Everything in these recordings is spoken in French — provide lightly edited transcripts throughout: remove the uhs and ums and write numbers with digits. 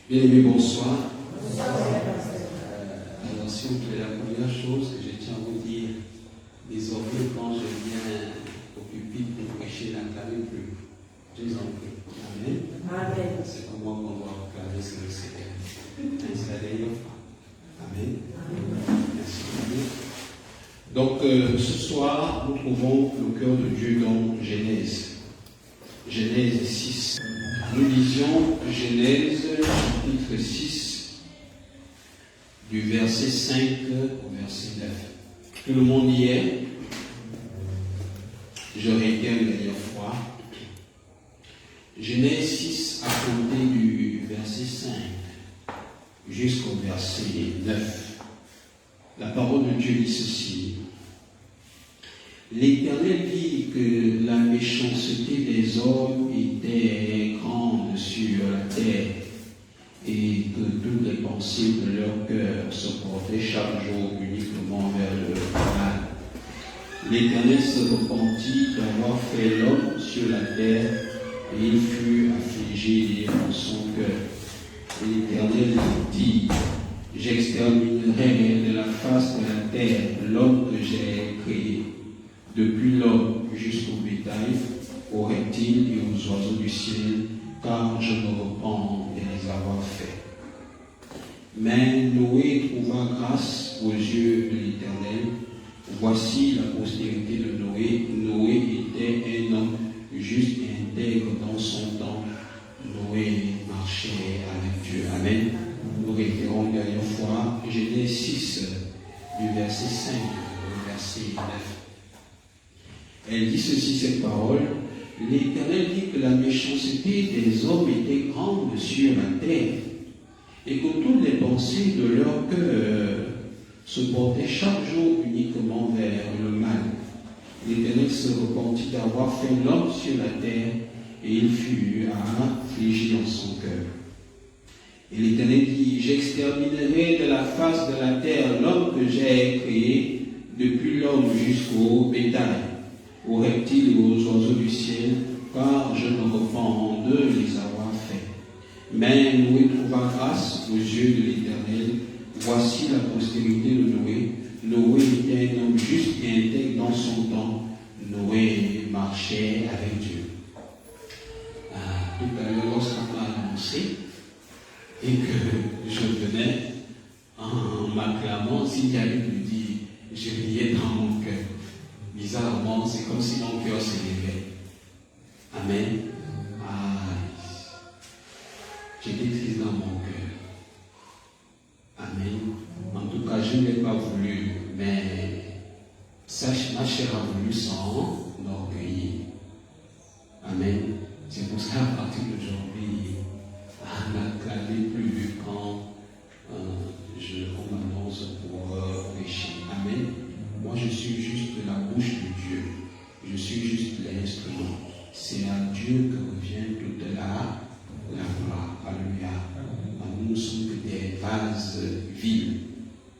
Bien-aimés, bonsoir. Alors, s'il vous plaît, la première chose que je tiens à vous dire, désormais, quand je viens au pupitre pour prêcher, n'acclamez plus. Je vous en prie. Amen. Amen. C'est pas moi qu'on doit acclamer, c'est le Seigneur. Installez-vous. Amen. Merci. Donc, ce soir, nous trouvons le cœur de Dieu dans Genèse. Genèse 6. Nous lisions Genèse, chapitre 6, du verset 5 au verset 9. Tout le monde y est. Je réitère une dernière fois. Genèse 6, à compter du verset 5 jusqu'au verset 9. La parole de Dieu dit ceci. L'Éternel vit que la méchanceté des hommes était grande sur la terre et que toutes les pensées de leur cœur se portaient chaque jour uniquement vers le mal. L'Éternel se repentit d'avoir fait l'homme sur la terre et il fut affligé dans son cœur. Et l'Éternel dit, j'exterminerai de la face de la terre l'homme que j'ai créé, depuis l'homme jusqu'au bétail, aux reptiles et aux oiseaux du ciel, car je me repens de les avoir faits. Mais Noé trouva grâce aux yeux de l'Éternel. Voici la postérité de Noé. Noé était un homme juste et intègre dans son temps. Noé marchait avec Dieu. Amen. Nous référons une dernière fois Genèse 6, du verset 5 au verset 9. Elle dit ceci, cette parole. L'Éternel dit que la méchanceté des hommes était grande sur la terre et que toutes les pensées de leur cœur se portaient chaque jour uniquement vers le mal. L'Éternel se repentit d'avoir fait l'homme sur la terre et il fut affligé dans son cœur. Et l'Éternel dit, j'exterminerai de la face de la terre l'homme que j'ai créé, depuis l'homme jusqu'au bétail, aux reptiles et aux oiseaux du ciel, car je me repens de les avoir faits. Mais Noé trouva grâce aux yeux de l'Éternel. Voici la postérité de Noé. Noé était un homme juste et intègre dans son temps. Noé marchait avec Dieu. Tout à l'heure, lorsqu'on m'a annoncé et que je venais en m'acclamant, s'il y avait lui dit, je riais dans mon cœur. Bizarrement, c'est comme si mon cœur s'élevait. Amen. J'étais triste dans mon cœur. Amen. En tout cas, je ne l'ai pas voulu, mais ma chair a voulu s'en orgueillir. Amen. C'est pour ça, à partir d'aujourd'hui, on n'acclamait plus quand on m'annonce pour pécher. Amen. Moi, je suis juste la bouche de Dieu. Je suis juste l'instrument. C'est à Dieu que revient toute la gloire. Alléluia. Nous ne sommes que des vases vides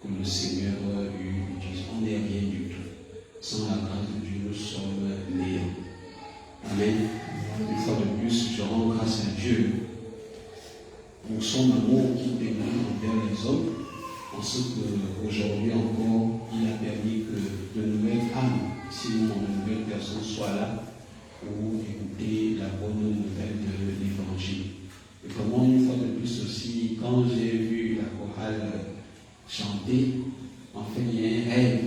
que le Seigneur utilise. On n'est rien du tout. Sans la grâce de Dieu, nous sommes néants. Amen. Une fois de plus, je rends grâce à Dieu pour son amour qui témoigne envers les hommes. En ce qu'aujourd'hui encore, il a permis que de nouvelles âmes, sinon de nouvelles personnes soient là pour écouter la bonne nouvelle de l'Évangile. Et vraiment, une fois de plus aussi, quand j'ai vu la chorale chanter, en fait, il y a un rêve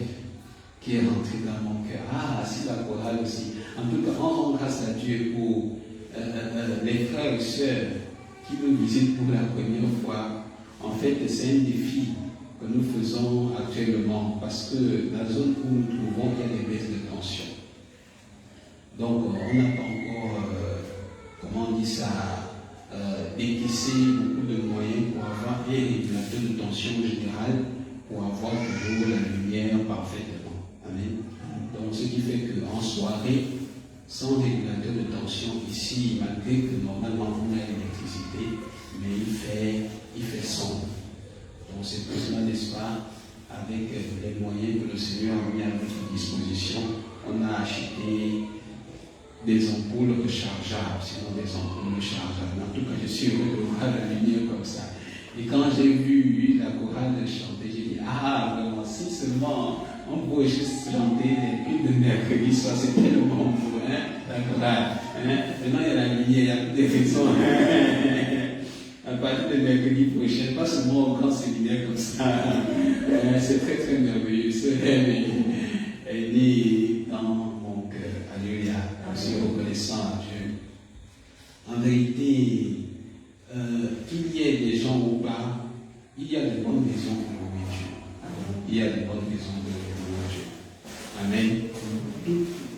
qui est rentré dans mon cœur. Si la chorale aussi. En tout cas, on rend grâce à Dieu pour les frères et sœurs qui nous visitent pour la première fois. En fait, c'est un défi que nous faisons actuellement, parce que dans la zone où nous nous trouvons, il y a des baisses de tension. Donc, on n'a pas encore, comment on dit ça, décaissé beaucoup de moyens pour avoir un régulateur de tension générale, pour avoir toujours la lumière parfaitement. Amen. Donc, ce qui fait qu'en soirée, sans régulateur de tension ici, malgré que normalement on a l'électricité, mais il fait sombre. Donc c'est pour cela, n'est-ce pas, avec les moyens que le Seigneur a mis à notre disposition, on a acheté des ampoules rechargeables, sinon des ampoules rechargeables. En tout cas, je suis heureux de voir la lumière comme ça. j'ai vu la chorale chanter, j'ai dit, ah, vraiment, si seulement on pouvait juste chanter les cultes de mercredi soir, c'est tellement beau, hein, la chorale. Hein. Maintenant, il y a la lumière, il y a plus de raisons. À partir de mercredi prochain, pas seulement au grand séminaire comme ça. C'est très très merveilleux. Ce rêve est né dans mon cœur. Alléluia. Je suis reconnaissant à Dieu. En vérité, qu'il y ait des gens ou pas, il y a de bonnes raisons pour louer Dieu. Il y a de bonnes raisons pour louer Dieu. Amen.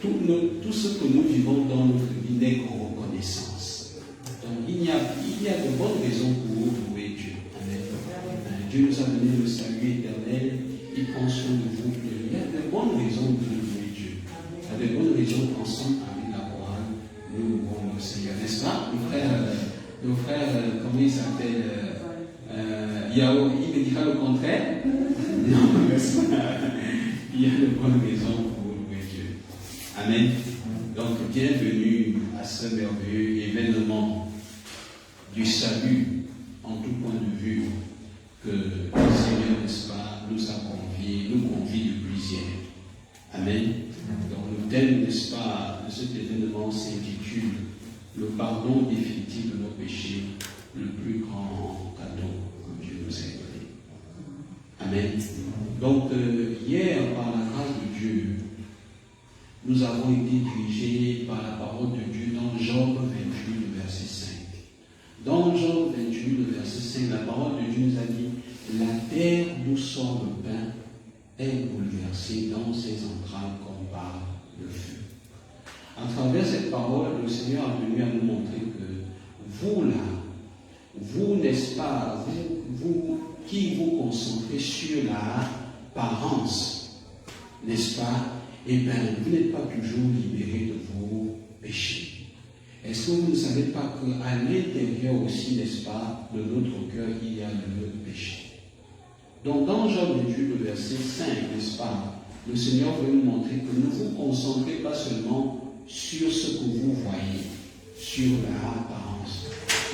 Tout ce que nous vivons dans notre vie n'est qu'en reconnaissance. Donc il y a de bonnes raisons pour louer Dieu. Amen. Dieu nous a donné le salut éternel. Il prend soin de vous. Il y a de bonnes raisons pour louer Dieu. Il y a de bonnes raisons qu'ensemble avec la chorale, nous louons le Seigneur. N'est-ce pas? Nos frères, comment il s'appelle? Yao, il me dira le contraire? Non, n'est-ce pas? Il y a de bonnes raisons pour louer Dieu. Amen. Donc, bienvenue à ce merveilleux événement du salut en tout point de vue que le Seigneur, n'est-ce pas, nous convie depuis hier. Amen. Donc, le thème, n'est-ce pas, de cet événement s'intitule le pardon définitif de nos péchés, le plus grand cadeau que Dieu nous a donné. Amen. Donc, hier, par la grâce de Dieu, nous avons été dirigés par la parole de Dieu dans Job 28, le verset 5. Dans Job 28, le verset 5, la parole de Dieu nous a dit « La terre d'où sort le pain est bouleversée dans ses entrailles comme par le feu. » À travers cette parole, le Seigneur a venu à nous montrer que vous là, vous n'est-ce pas, vous qui vous concentrez sur l'apparence, n'est-ce pas, eh bien, vous n'êtes pas toujours libéré de vos péchés. Est-ce que vous ne savez pas qu'à l'intérieur aussi, n'est-ce pas, de notre cœur, il y a le péché? Donc, dans Job 28, le verset 5, n'est-ce pas, le Seigneur veut nous montrer que ne vous concentrez pas seulement sur ce que vous voyez, sur l'apparence,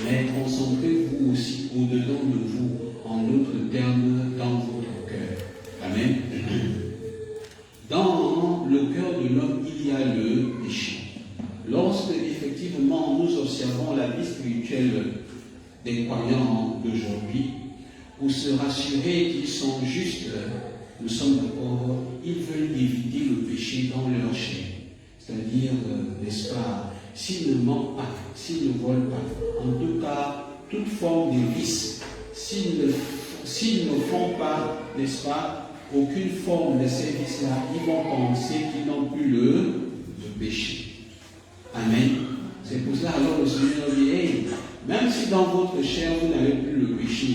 mais concentrez-vous aussi au-dedans de vous, en d'autres termes, dans votre cœur. Amen. Dans le cœur de l'homme, il y a le péché. Lorsque, effectivement, nous observons la vie spirituelle des croyants d'aujourd'hui, pour se rassurer qu'ils sont justes, nous sommes d'accord, ils veulent éviter le péché dans leur chair. C'est-à-dire, n'est-ce pas, s'ils ne mentent pas, s'ils ne volent pas, en tout cas, toute forme de vice, s'ils ne font pas, n'est-ce pas, aucune forme de ces vices-là, ils vont penser qu'ils n'ont plus le péché. Amen. C'est pour cela, alors le Seigneur dit, hey, même si dans votre chair vous n'avez plus le péché,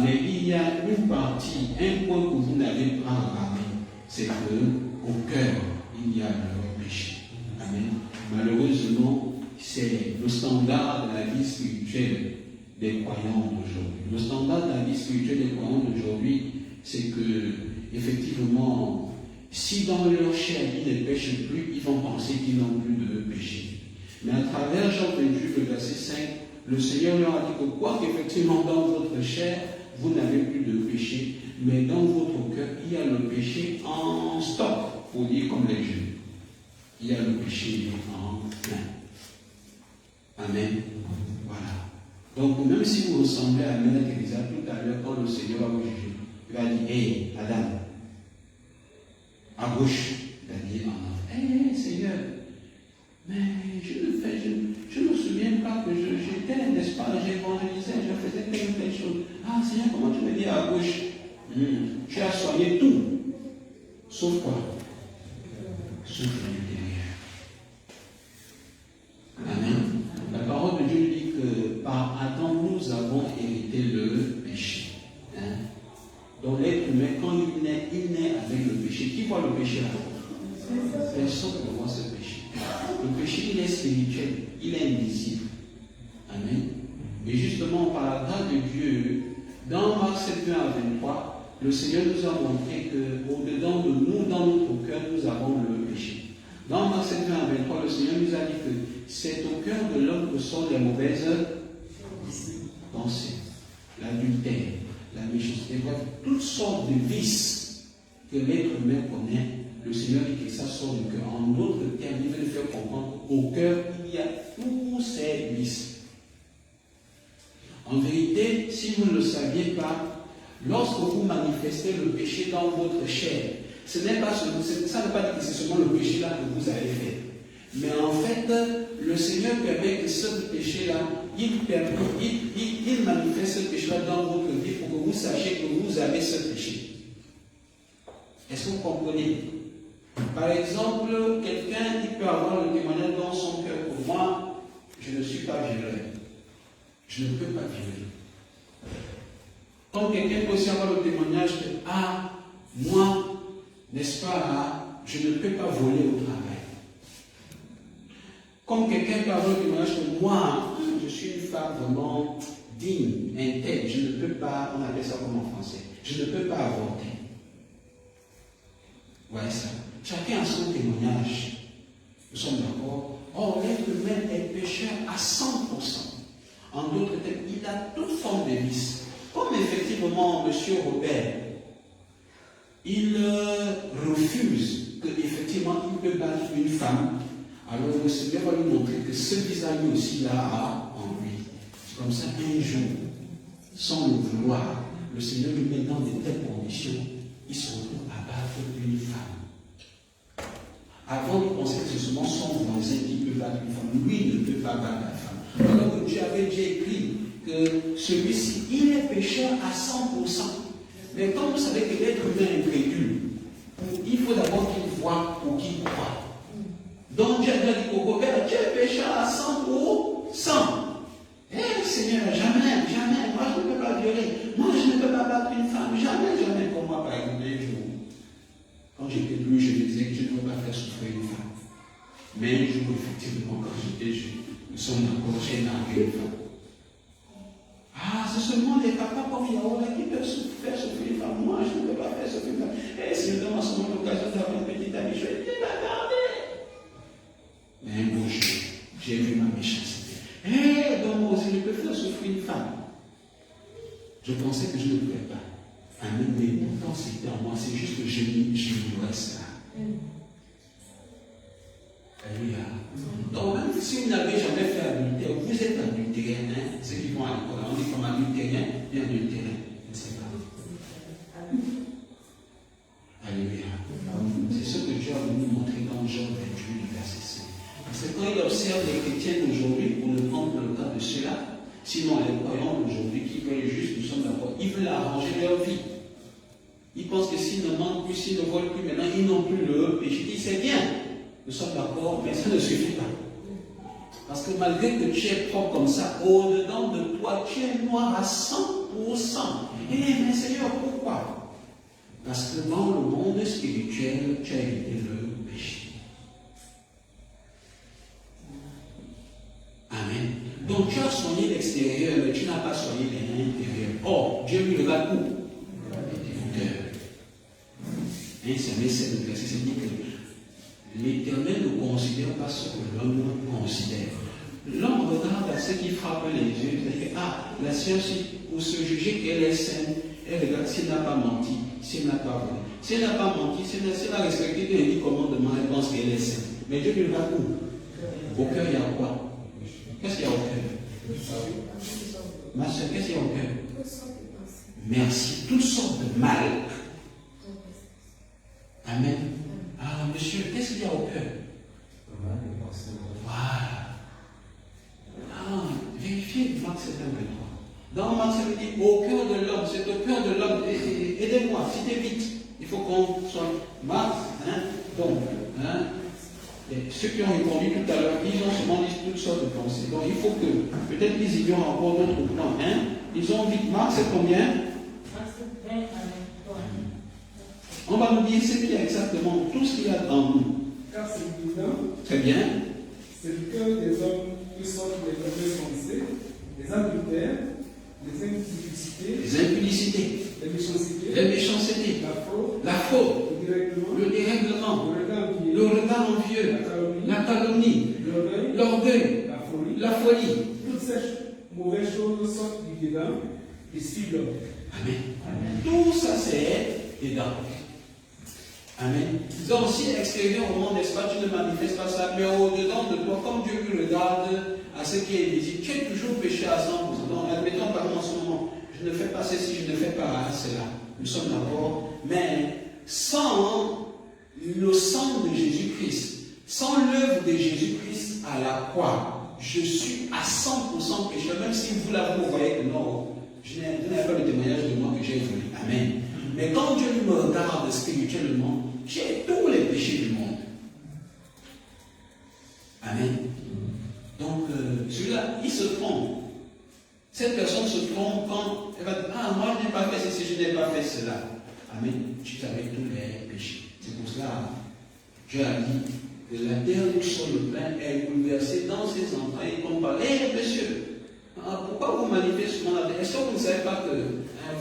mais il y a une partie, un point que vous n'avez pas regardé, c'est qu'au cœur, il y a le péché. Amen. Malheureusement, c'est le standard de la vie spirituelle des croyants d'aujourd'hui. Le standard de la vie spirituelle des croyants d'aujourd'hui, c'est que, effectivement, si dans leur chair ils ne pêchent plus, ils vont penser qu'ils n'ont plus de péché. Mais à travers Jean 28, le verset 5, le Seigneur leur a dit que quoi qu'effectivement dans votre chair, vous n'avez plus de péché, mais dans votre cœur, il y a le péché en stock, pour dire comme les Juifs. Il y a le péché en plein. Amen. Voilà. Donc, même si vous ressemblez à Mère Teresa tout à l'heure, quand le Seigneur va vous juger, il va dire, hé, Adam, à gauche, il va dire, hé, Seigneur, mais je ne me souviens pas que j'étais, n'est-ce pas, j'évangélisais, je faisais telle chose. Ah, Seigneur, comment tu me dis à gauche? Tu as soigné tout. Sauf quoi? Sauf l'intérieur. Amen. La parole de Dieu dit que par Adam, nous avons hérité le péché. Donc l'être humain, quand il naît avec le péché. Qui voit le péché là? Personne ne voit ce péché. Le péché, il est spirituel, il est invisible. Amen. Et justement, par la grâce de Dieu, dans Marc 7, 1 à 23, le Seigneur nous a montré qu'au-dedans de nous, dans notre cœur, nous avons le péché. Dans Marc 7, 1 à 23, le Seigneur nous a dit que c'est au cœur de l'homme que sont les mauvaises pensées. l'adultère, la méchanceté, toutes sortes de vices que l'être humain connaît. Le Seigneur dit que ça sort du cœur. En d'autres termes, il veut le faire comprendre qu'au cœur, il y a tous ces vices. En vérité, si vous ne le saviez pas, lorsque vous manifestez le péché dans votre chair, ça ne veut pas dire que c'est seulement le péché là que vous avez fait. Mais en fait, le Seigneur permet que ce péché-là, il manifeste ce péché-là dans votre vie pour que vous sachiez que vous avez ce péché. Est-ce que vous comprenez? Par exemple, quelqu'un peut avoir le témoignage dans son cœur. Pour moi, je ne suis pas violent. Je ne peux pas violer. Comme quelqu'un peut aussi avoir le témoignage que, moi, n'est-ce pas, je ne peux pas voler au travail. Comme quelqu'un peut avoir le témoignage que moi, je suis une femme vraiment digne, intègre, je ne peux pas, on appelle ça comme en français, je ne peux pas avorter. Vous voyez ça? Chacun a son témoignage. Nous sommes d'accord? Or, l'être humain est pécheur à 100%. En d'autres termes, il a toute forme de vice. Comme effectivement, M. Robert, il refuse qu'effectivement il peut battre une femme, alors le Seigneur va lui montrer que ce visage aussi là a en lui. C'est comme ça un jour, sans le vouloir, le Seigneur lui met dans de telles conditions, il se retrouve à battre une femme. Avant, il pensait que c'est seulement son voisin qui peut battre une femme. Lui ne peut pas battre la femme. Alors que Dieu avait déjà écrit que celui-ci, il est pécheur à 100%. Mais comme vous savez que l'être humain est incrédule, il faut d'abord qu'il voit ou qu'il croit. Donc Dieu a dit au Robert, tu es pécheur à 100%. Eh Seigneur, jamais, moi je ne peux pas violer, moi je ne peux pas battre une femme, jamais comme moi par exemple un jour. Quand j'étais plus, je me disais que je ne peux pas faire souffrir une femme. Mais un jour, effectivement, quand j'étais jeune, nous sommes encore chez une femme. C'est seulement les papas comme Yahweh qui peuvent faire souffrir une femme. Moi, je ne peux pas faire souffrir une femme. Et si je donne en ce moment l'occasion d'avoir une petite amie, je vais dire, regardez. Mais un beau jour, j'ai vu ma méchanceté. Donc moi aussi, je peux faire souffrir une femme. Je pensais que je ne pouvais pas. Amen. Mais pourtant, c'était en moi. C'est juste que j'ignorais ça. Alléluia. Donc, même si vous n'avez jamais fait adultère, vous êtes adultérien, hein? Ceux qui vont à l'école, on dit comme adultérien et adultérien. Je ne sais pas. Alléluia. C'est ce que Dieu a voulu montrer dans Jean 28, verset 5. Parce que quand il observe les chrétiens d'aujourd'hui, pour ne prendre le cas de cela, sinon les croyants d'aujourd'hui qui veulent juste, nous sommes d'accord, ils veulent arranger leur vie. Ils pensent que s'ils ne mentent plus, s'ils ne volent plus, maintenant ils n'ont plus le péché. Ils disent c'est bien. Nous sommes d'accord, mais ça ne suffit pas. Parce que malgré que tu es propre comme ça, au-dedans de toi, tu es noir à 100%. Mais Seigneur, pourquoi? Parce que dans le monde spirituel, tu as évité le péché. Amen. Donc tu as soigné l'extérieur, mais tu n'as pas soigné l'intérieur. Or, Dieu lui regarde où? Tes cœurs. C'est le verset, c'est dit que l'Éternel ne considère pas ce que l'homme considère. L'homme regarde à ce qui frappe les yeux, c'est-à-dire que la science, pour se juger qu'elle est saine, elle regarde si elle n'a pas menti, si elle n'a pas volé. Si elle n'a pas menti, si elle a respecté les 10 commandements, elle pense qu'elle est saine. Mais Dieu lui regarde où? Au cœur, il y a quoi? Qu'est-ce qu'il y a au cœur? Ma soeur, qu'est-ce qu'il y a au cœur? Merci. Toutes sortes de mal. Amen. Monsieur, qu'est-ce qu'il y a au cœur? Voilà. Vérifiez Marc 7:23. Dans Marc 7, il dit au cœur de l'homme, c'est au cœur de l'homme. Aidez-moi, citez vite. Il faut qu'on soit. Marc, ceux qui ont répondu tout à l'heure, ils ont seulement dit toutes sortes de pensées. Donc il faut que, peut-être qu'ils y ont encore d'autres plans. Ils ont dit, Marc, c'est combien? Marc 7, 20 à 23. On va nous dire ce qu'il y a exactement, tout ce qu'il y a dans nous. Car c'est évident. Très bien. C'est le cœur des hommes que sortent les mauvaises pensées, les adultères, les impudicités, les méchancetés, la faute, le dérèglement, le regard envieux, la calomnie, l'orgueil, la folie. Toutes ces mauvaises choses sortent du dedans Amen. Tout ça, c'est dedans. Amen. Donc, si extérieurement, n'est-ce pas, tu ne manifestes pas ça, mais au-dedans de toi, comme Dieu regarde à ce qui est visible, tu es toujours péché à 100%. Donc, admettons par exemple en ce moment, je ne fais pas ceci, je ne fais pas cela. Nous sommes d'accord, mais sans le sang de Jésus-Christ, sans l'œuvre de Jésus-Christ à la croix, je suis à 100% pécheur, même si vous là, vous voyez que non, je n'ai pas le témoignage de moi que j'ai évolué. Amen. Mais quand Dieu me regarde spirituellement, j'ai tous les péchés du monde. Amen. Donc, celui-là, il se trompe. Cette personne se trompe quand elle va dire, ah, moi je n'ai pas fait ceci, je n'ai pas fait cela. Amen. Tu savais tous les péchés. C'est pour cela, Dieu a dit que la terre où sur le plein est bouleversée dans ses entrailles comme par monsieur. Pourquoi vous manifestez souvent la terre? Est-ce que vous ne savez pas que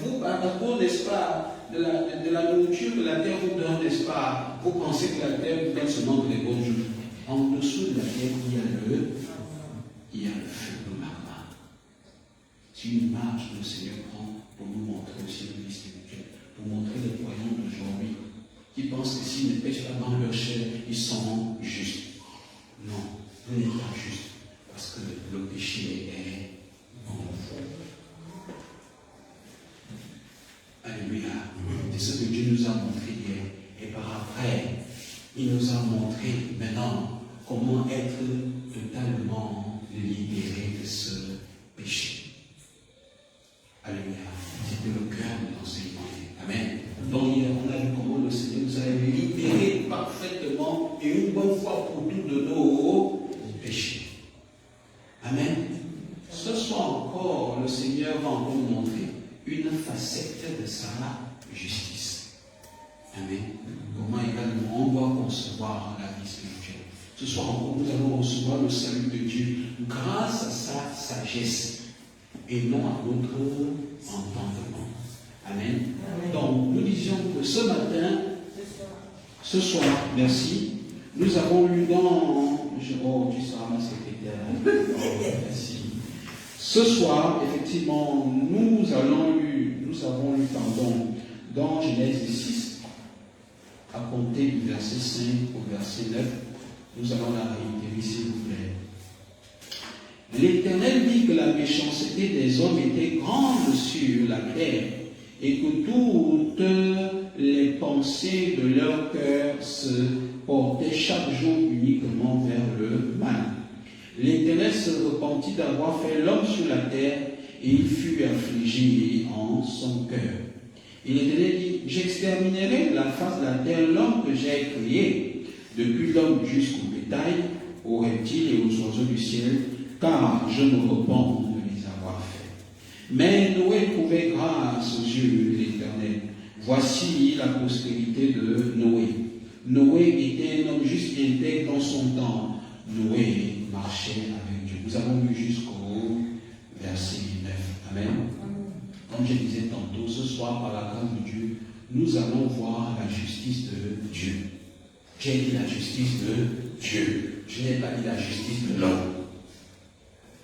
vous, à cause, n'est-ce pas, de la nourriture que la terre vous donne, n'est-ce pas, vous pensez que la terre vous donne seulement des bons jours. En dessous de la terre, il y a le feu, le magma. C'est une image que le Seigneur prend pour nous montrer aussi le vie spirituelle, pour montrer les croyants d'aujourd'hui qui pensent que s'ils ne pêchent pas dans leur chair, ils sont justes. Non, vous n'êtes pas juste, parce que le péché est en vous. Alléluia. C'est ce que Dieu nous a montré hier. Et par après, il nous a montré maintenant comment être totalement libéré de ce péché. Alléluia. C'était le cœur de l'enseignement. Amen. Donc hier, on a vu comment le Seigneur nous a libérés parfaitement et une bonne fois pour toutes de nos péchés. Amen. Ce soir encore, le Seigneur va encore nous montrer une facette de sa justice. Amen. Comment également on doit concevoir la vie spirituelle. Ce soir encore, nous allons recevoir le salut de Dieu grâce à sa sagesse et non à notre entendement. Amen. Donc, nous disions que ce matin, ce soir, merci, nous avons lu dans... Oh, tu seras ma secrétaire. Oh, merci. Ce soir, effectivement, nous avons lu, dans Genèse 6, à compter du verset 5 au verset 9, nous allons la réitérer, s'il vous plaît. L'Éternel dit que la méchanceté des hommes était grande sur la terre, et que toutes les pensées de leur cœur se portaient chaque jour uniquement vers le mal. L'Éternel se repentit d'avoir fait l'homme sur la terre, et il fut affligé en son cœur. Et l'Éternel dit, j'exterminerai de la face de la terre l'homme que j'ai créé, depuis l'homme jusqu'au bétail, aux reptiles et aux oiseaux du ciel, car je me repens de les avoir faits. Mais Noé trouvait grâce aux yeux de l'Éternel. Voici la postérité de Noé. Noé était un homme juste et intègre dans son temps. Noé marchait avec Dieu. Nous avons lu jusqu'au verset 9. Amen. Comme je disais tantôt, ce soir, par la grâce de Dieu, nous allons voir la justice de Dieu. J'ai dit la justice de Dieu. Je n'ai pas dit la justice de l'homme.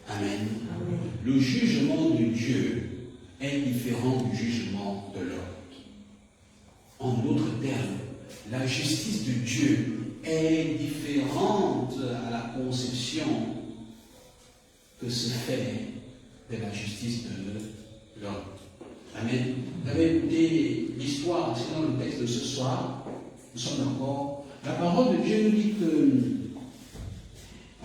Amen. Amen. Le jugement de Dieu est différent du jugement de l'homme. En d'autres termes, la justice de Dieu est différente à la conception que se fait de la justice de l'homme. Amen. Vous avez écouté l'histoire, c'est dans le texte de ce soir. Nous sommes d'accord. La parole de Dieu nous dit que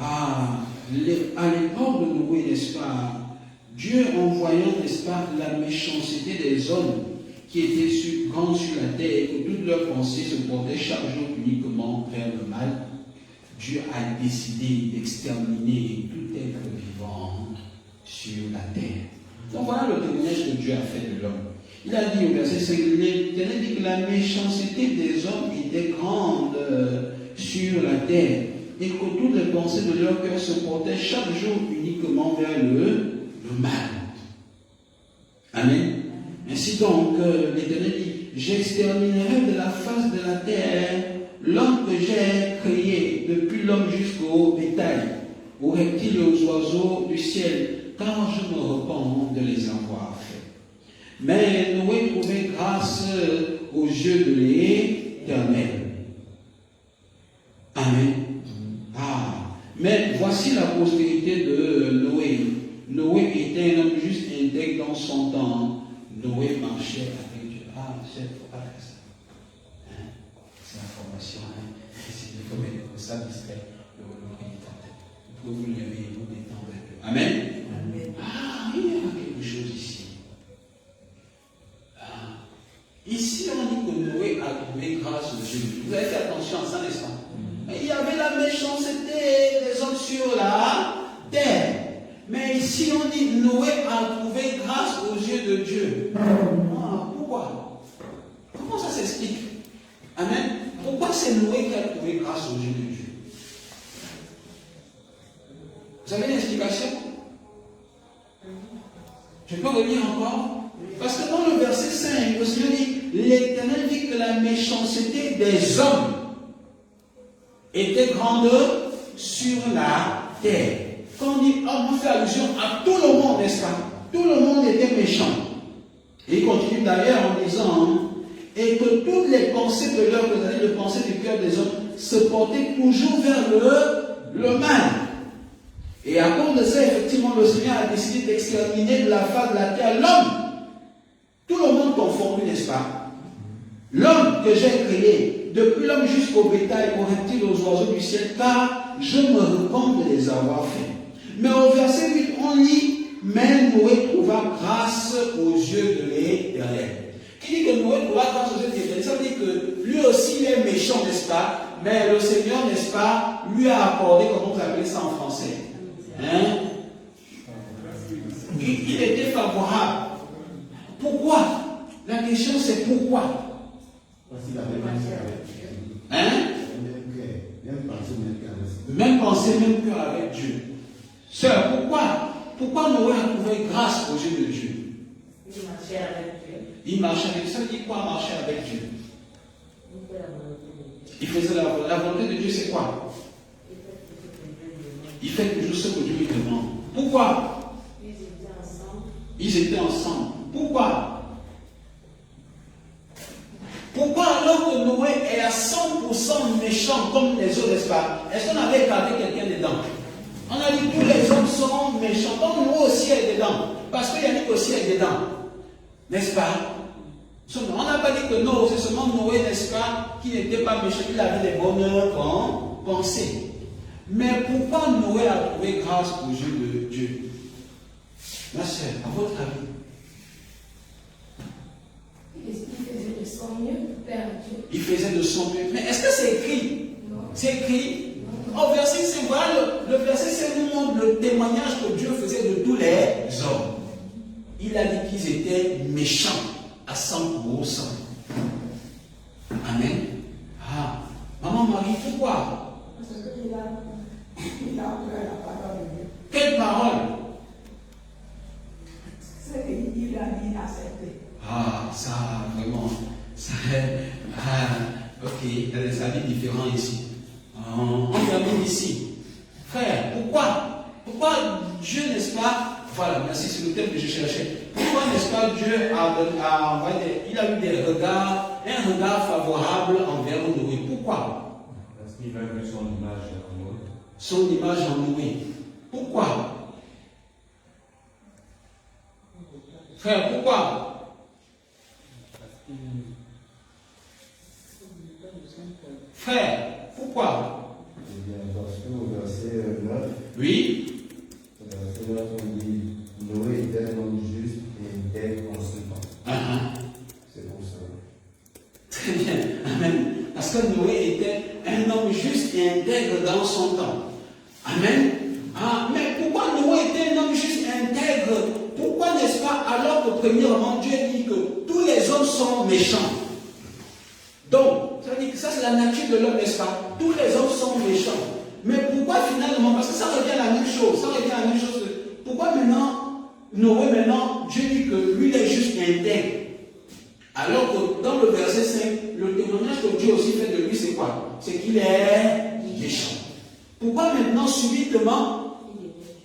à l'époque de Noé, n'est-ce pas, Dieu envoyant, n'est-ce pas, la méchanceté des hommes qui étaient grands sur la terre et que toutes leurs pensées se portaient chaque jour uniquement vers le mal, Dieu a décidé d'exterminer tout être vivant sur la terre. Donc voilà le témoignage que Dieu a fait de l'homme. Il a dit au verset 5, l'Éternel dit que la méchanceté des hommes était grande sur la terre et que toutes les pensées de leur cœur se portaient chaque jour uniquement vers le mal. Amen. Ainsi donc, l'Éternel dit, j'exterminerai de la face de la terre l'homme que j'ai créé, depuis l'homme jusqu'au bétail, aux reptiles et aux oiseaux du ciel, car je me repens de les avoir faits. Mais Noé trouvait grâce aux yeux de l'Éternel. Amen. Ah. Mais voici la postérité de Noé. Noé était un homme juste intègre dans son temps. Noé marchait avec Dieu. Ah, il ne faut pas faire ça. Hein? C'est la formation. Hein? Il faut mettre ça discret. Vous pouvez vous lever et vous détendre un peu. Amen. Amen. Ah, il y a quelque chose ici. Ah. Ici, on dit que Noé a trouvé grâce aux yeux de Dieu. Vous avez fait attention à ça, n'est-ce pas? Il y avait la méchanceté des hommes sur la terre. Mais ici, on dit Noé a trouvé grâce aux yeux de Dieu. Ah, pourquoi? Comment ça s'explique? Amen. Pourquoi c'est Noé qui a trouvé grâce aux yeux de Dieu? Vous avez une explication? Je peux revenir encore? Parce que dans le verset 5, le Seigneur dit, l'Éternel dit que la méchanceté des hommes était grande sur la terre. Quand on dit homme, on fait allusion à tout le monde, n'est-ce pas? Tout le monde était méchant. Et il continue d'ailleurs en disant, et que toutes les pensées de l'heure, c'est-à-dire les pensées du cœur des hommes, se portaient toujours vers le mal. Et à cause de ça, effectivement, le Seigneur a décidé d'exterminer de la face de la terre l'homme. Tout le monde confondu, n'est-ce pas? L'homme que j'ai créé, depuis l'homme jusqu'au bétail, aux reptiles, aux oiseaux du ciel, car je me repens de les avoir faits. Mais au verset 8, on lit, mais Noé trouva grâce aux yeux de l'Éternel. Qui dit que Noé trouva grâce aux yeux de l'Éternel? Ça veut dire que lui aussi il est méchant, n'est-ce pas? Mais le Seigneur, n'est-ce pas, lui a accordé, comment vous appelez ça en français? Hein? Il était favorable. Pourquoi? La question c'est pourquoi? Parce qu'il avait pensé avec Dieu. Hein? Même pensée, même cœur avec Dieu. Sœur, pourquoi Noé a trouvé grâce aux yeux de Dieu? Il marchait avec Dieu. Il marchait avec Dieu. Ça veut dire quoi marcher avec Dieu? Il faisait la volonté de Dieu, c'est quoi? Il fait toujours ce que Dieu lui demande. Pourquoi? Ils étaient ensemble. Pourquoi? Pourquoi alors que Noé est à 100% méchant comme les autres, n'est-ce pas? Est-ce qu'on avait écarté quelqu'un dedans? On a dit tous les hommes sont méchants, comme Noé aussi est dedans. Parce que Yannick aussi est dedans. N'est-ce pas? On n'a pas dit que non, c'est seulement Noé, n'est-ce pas, qui n'était pas méchant, il avait des bonnes pensées. Mais pourquoi Noé a trouvé grâce aux yeux de Dieu? Ma soeur, à votre avis? Il faisait de son mieux, Père Dieu. Il faisait de son mieux. Mais est-ce que c'est écrit? Non. C'est écrit? Au verset 5, voilà, le verset 5 nous montre le témoignage que Dieu faisait de tous les hommes. Il a dit qu'ils étaient méchants à 100%. Amen. Ah, maman Marie, pourquoi? Parce qu'il a entendu la parole de Dieu. Quelle parole? C'est qu'il a dit accepter. Ah, ça, vraiment, ça, ok, il y a des avis différents ici. On termine ici. Frère, pourquoi Dieu, n'est-ce pas, voilà, merci, c'est le thème que je cherchais. Pourquoi, n'est-ce pas, Dieu il a eu des regards, un regard favorable envers Noé? Pourquoi? Parce qu'il a vu son image en Noé. Son image en Noé. Pourquoi? Frère, pourquoi? Frère, pourquoi? Parce qu'au verset 9, Oui. verset 9, on dit Noé était un homme juste et intègre en son temps. C'est pour ça. Très bien. Amen. Parce que Noé était un homme juste et intègre dans son temps. Amen. Ah, mais pourquoi Noé était un homme juste et intègre? Pourquoi, n'est-ce pas, alors que premièrement Dieu dit que tous les hommes sont méchants? Donc, ça veut dire que ça c'est la nature de l'homme, n'est-ce pas? Tous les hommes sont méchants. Mais pourquoi finalement? Parce que ça revient à la même chose. Ça revient à la même chose. Pourquoi maintenant, Noé, Dieu dit que lui il est juste intègre? Alors que dans le verset 5, le témoignage que Dieu aussi fait de lui, c'est quoi? C'est qu'il est méchant. Pourquoi maintenant, subitement,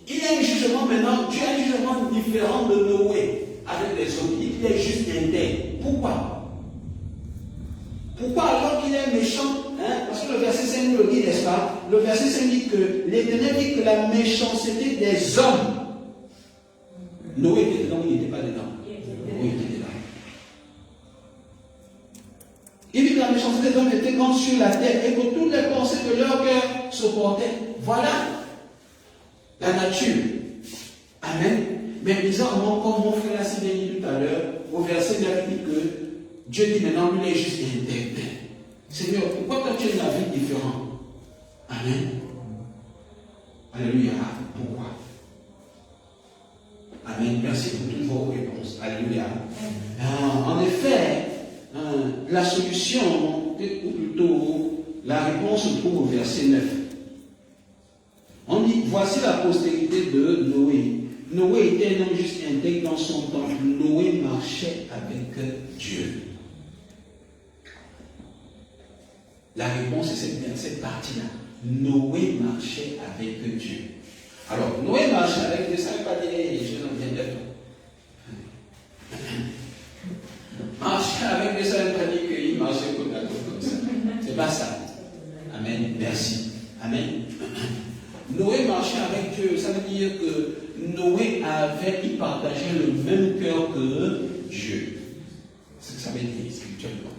il y a un jugement maintenant, Dieu a un jugement différent de Noé? avec les autres. Il dit qu'il est juste intègre. Pourquoi? Pourquoi alors qu'il est méchant? Parce que le verset 5 nous le dit, n'est-ce pas? Le verset 5 dit que l'Éternel dit que la méchanceté des hommes. Noé était dedans, il n'était pas dedans. Oui, il était dedans. Il dit que la méchanceté des hommes était grande sur la terre et que toutes les pensées de leur cœur se portaient. Voilà la nature. Amen. Mais bizarrement, comme mon frère l'a si bien dit tout à l'heure, au verset 9, il dit que Dieu dit maintenant, lui, il est juste intègre. Seigneur, pourquoi toi tu as une vie différente? Amen. Alléluia. Pourquoi? Amen. Merci pour toutes vos réponses. Alléluia. En effet, la solution, ou plutôt la réponse se trouve au verset 9. On dit, voici la postérité de Noé. Noé était un homme juste intègre dans son temps. Noé marchait avec Dieu. La réponse est cette partie-là. Noé marchait avec Dieu. Alors, Noé marchait avec Dieu, ça ne veut pas dire je n'en viens de toi. Marcher avec Dieu, ça ne veut pas dire qu'il marchait côte à côte comme ça. C'est pas ça. Amen. Merci. Amen. Noé marchait avec Dieu, ça veut dire que Noé il partageait le même cœur que Dieu. C'est ce que ça veut dire spirituellement.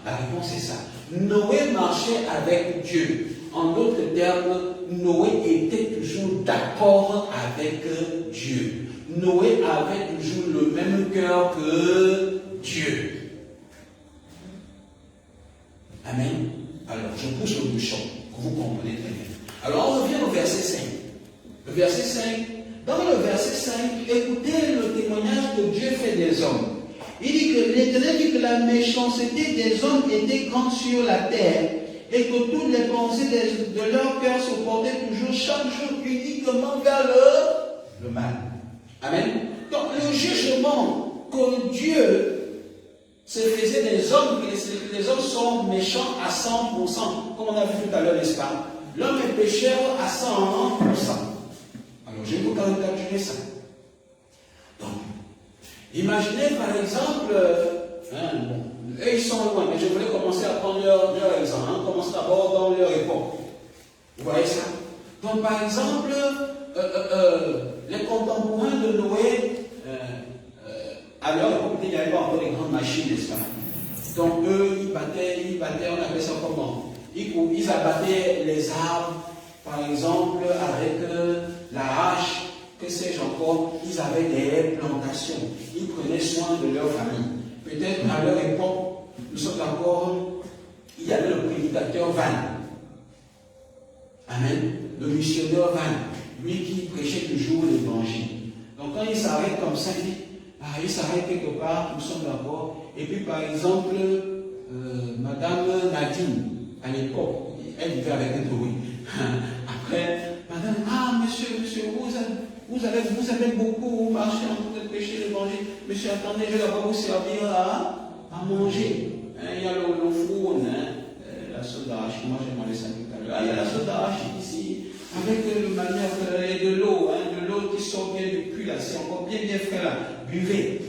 La réponse est ça. Noé marchait avec Dieu. En d'autres termes, Noé était toujours d'accord avec Dieu. Noé avait toujours le même cœur que Dieu. Amen. Alors, je pousse le bouchon, que vous comprenez très bien. Alors, on revient au verset 5. Le verset 5, dans le verset 5, écoutez le témoignage que Dieu fait des hommes. Il dit que l'Éternel dit que la méchanceté des hommes était grande sur la terre et que toutes les pensées de leur cœur se portaient toujours, chaque jour, uniquement vers le mal. Amen. Donc, le jugement que Dieu se faisait des hommes, que les hommes sont méchants à 100%, comme on a vu tout à l'heure, n'est-ce pas? L'homme est pécheur à 100%. Alors, je vais vous caricaturer ça. Donc, imaginez par exemple, eux ils sont loin, mais je voulais commencer à prendre leur exemple. Commence d'abord dans leur époque. Vous voyez ça? Donc, par exemple, les contemporains de Noé, à leur époque, il n'y avait pas encore des grandes machines, n'est-ce pas? Donc, eux, ils battaient, on appelle ça comment? Ils abattaient les arbres, par exemple, avec la hache, que sais-je encore, ils avaient des plantations. Ils prenaient soin de leur famille. Peut-être à leur époque, nous sommes d'accord, il y avait le prédicateur Van. Amen. Le missionnaire Van, lui qui prêchait toujours l'évangile. Donc quand il s'arrête comme ça, il s'arrête quelque part, nous sommes d'accord. Et puis par exemple, Madame Nadine, à l'époque, elle vivait avec un Touri. Après, Madame, monsieur, vous avez beaucoup marché en train de prêcher l'évangile. Monsieur, attendez, je vais d'abord vous servir à manger. Il y a le four, la soda d'arachide. Moi, j'ai mangé ça tout à l'heure. Il y a la soda d'arachide ici, avec le manioc et de l'eau qui sort bien du puits là. C'est encore bien frais là. Buvez.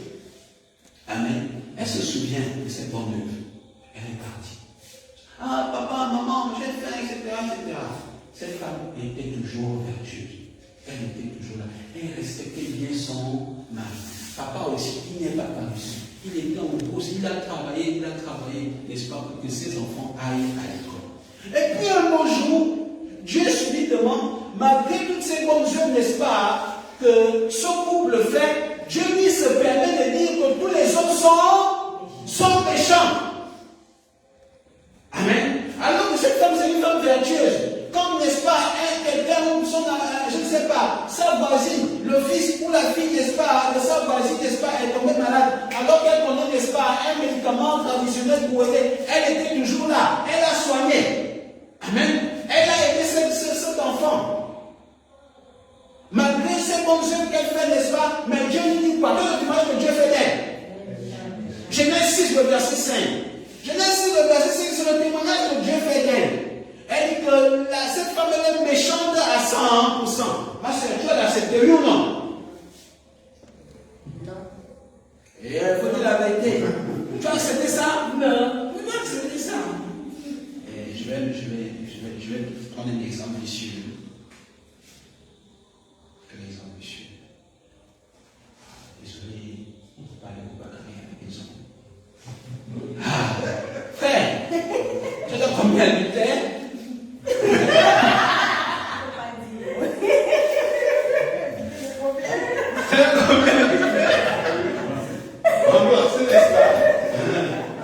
Amen. Elle se souvient de cette bonne œuvre. Elle est partie. Papa, maman, j'ai faim, etc. Cette femme était toujours vertueuse. Elle était toujours là. Elle respectait bien son mari. Papa aussi, il n'est pas paru. Il était en pause, il a travaillé, n'est-ce pas, pour que ses enfants aillent à l'école. Et puis un beau jour, Dieu subitement, malgré toutes ces bonnes œuvres, n'est-ce pas, que ce couple fait, Dieu lui se permet de dire que tous les hommes sont méchants. Amen. Alors que cette femme, c'est une femme vertueuse. Comme, n'est-ce pas, quelqu'un, je ne sais pas, sa voisine, le fils ou la fille, n'est-ce pas, de sa voisine, n'est-ce pas, est tombée malade. Alors qu'elle connaît, n'est-ce pas, un médicament traditionnel pour aider, elle était toujours là. Elle a soigné. Amen. Elle a aidé cet enfant. Malgré ces bonnes œuvres qu'elle fait, n'est-ce pas, mais Dieu lui dit quoi? Quel est le témoignage que Dieu fait d'elle? Genèse 6, le verset 5. Genèse 6, le verset 5, c'est le témoignage que Dieu fait d'elle. Elle dit que cette femme elle est méchante à 100%. Ma soeur, tu as accepté, oui ou non? Il faut dire la vérité. Tu as accepté ça? Non. Tu as accepté ça? Et je vais prendre un exemple vicieux. Un exemple vicieux. Désolé, on ne peut pas aller au Bakary à la maison. Ah, frère, tu as combien de terre?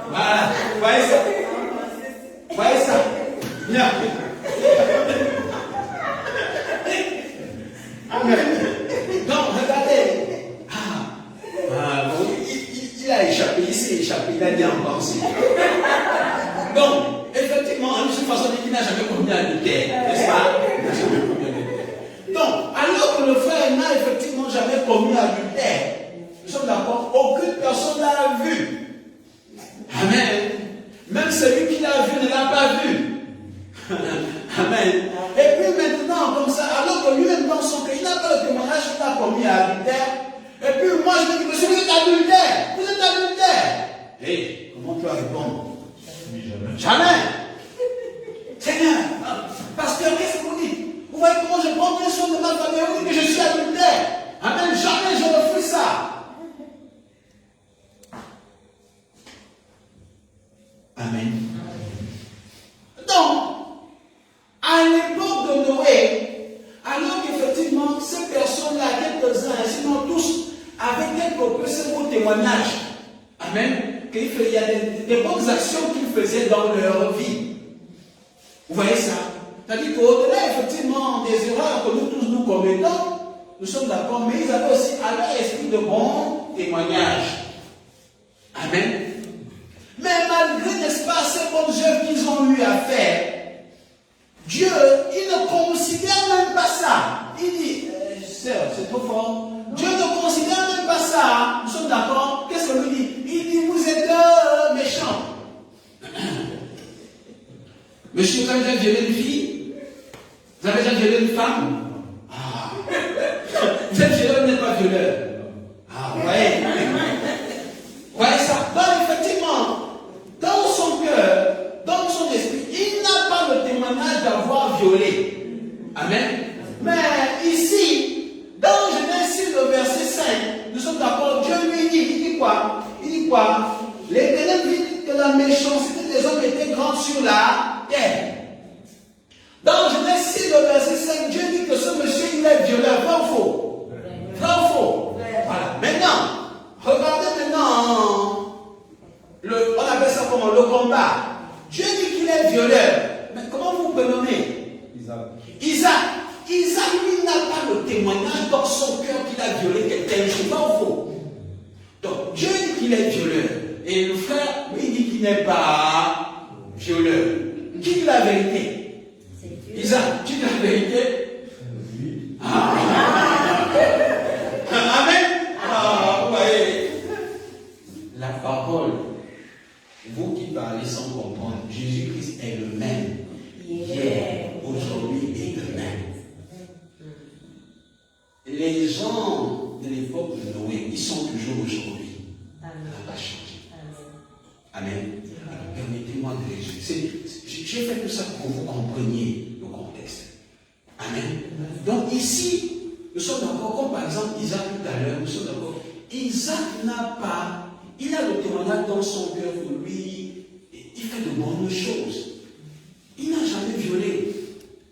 Voilà, voyez ça? Voyez ça? Bien. Donc, regardez. Bon, il a échappé, il s'est échappé, il a dit en pensée. Donc, effectivement, de toute façon, il n'a jamais commis adultère, n'est-ce pas? Il n'a jamais commis adultère. Donc, alors que le frère n'a effectivement jamais commis adultère, nous sommes d'accord, aucune personne l'a vu. Amen. Même celui qui l'a vu ne l'a pas vu. Amen. Et puis maintenant, comme ça, alors que lui-même dans son cœur, il n'a pas le témoignage qu'il a commis adultère. Et puis moi, je me dis, monsieur, vous êtes adultère. Vous êtes adultère. Hé, comment tu vas répondre? Jamais. Seigneur, pasteur, qu'est-ce que vous dites? Vous voyez comment je prends bien soin de ma famille, vous dites que je suis adultère. Amen. Jamais je refuse ça. Amen. Donc, à l'époque de Noé, alors qu'effectivement, ces personnes-là, quelques-uns, sinon tous, avaient quelque peu ce beau témoignage. Amen. Il y a des bonnes actions qu'ils faisaient dans leur vie. Vous voyez ça? C'est-à-dire qu'au-delà, effectivement, des erreurs que nous tous nous commettons, nous sommes d'accord, mais ils avaient aussi à leur esprit de bon témoignage. Amen. Mais malgré, n'est-ce pas, ces bonnes œuvres qu'ils ont eu à faire, Dieu, il ne considère même pas ça. Il dit, sœur, c'est trop fort. Dieu ne considère même pas ça. Nous sommes d'accord? Qu'est-ce que lui dit? Il dit, vous êtes méchants. Monsieur, vous avez déjà violé une fille? Vous avez déjà violé une femme? Ah. Vous êtes violeur, vous n'êtes pas violeur. Ah, vous voyez? Vous voyez ça? Donc, effectivement, dans son cœur, dans son esprit, il n'a pas le témoignage d'avoir violé. Amen. Mais ici, dans Genèse 6, le verset 5, nous sommes d'accord, Dieu lui dit, il dit quoi? Il dit quoi? L'Éternel dit que la méchanceté des hommes était grande sur la terre. Dans Genèse 6, le verset 5, Dieu dit que ce monsieur, il est violeur. Vrai ou faux? Vrai ou faux? Voilà. Maintenant, regardez maintenant, on appelle ça comment? Le combat. Dieu dit qu'il est violeur. Mais comment vous prénommez? Isaac. Isaac, lui, n'a pas le témoignage dans son cœur qu'il a violé quelqu'un. C'est pas faux. Donc, Dieu dit qu'il est violeur. Et le frère, lui, dit qu'il n'est pas violeur. Qui dit la vérité? Isaac, tu dis la vérité? Oui. Amen. Vous voyez, la parole, vous qui parlez sans comprendre, Jésus-Christ est le même. Hier, aujourd'hui et demain. Les gens de l'époque de Noé, ils sont toujours aujourd'hui. Ça n'a pas changé. Amen. Alors, permettez-moi de résumer. J'ai fait tout ça pour que vous compreniez le contexte. Amen. Donc ici, nous sommes d'accord, comme par exemple Isaac tout à l'heure, nous sommes d'accord. Isaac n'a pas, il a le témoignage dans son cœur que lui, il fait de bonnes choses. Il n'a jamais violé.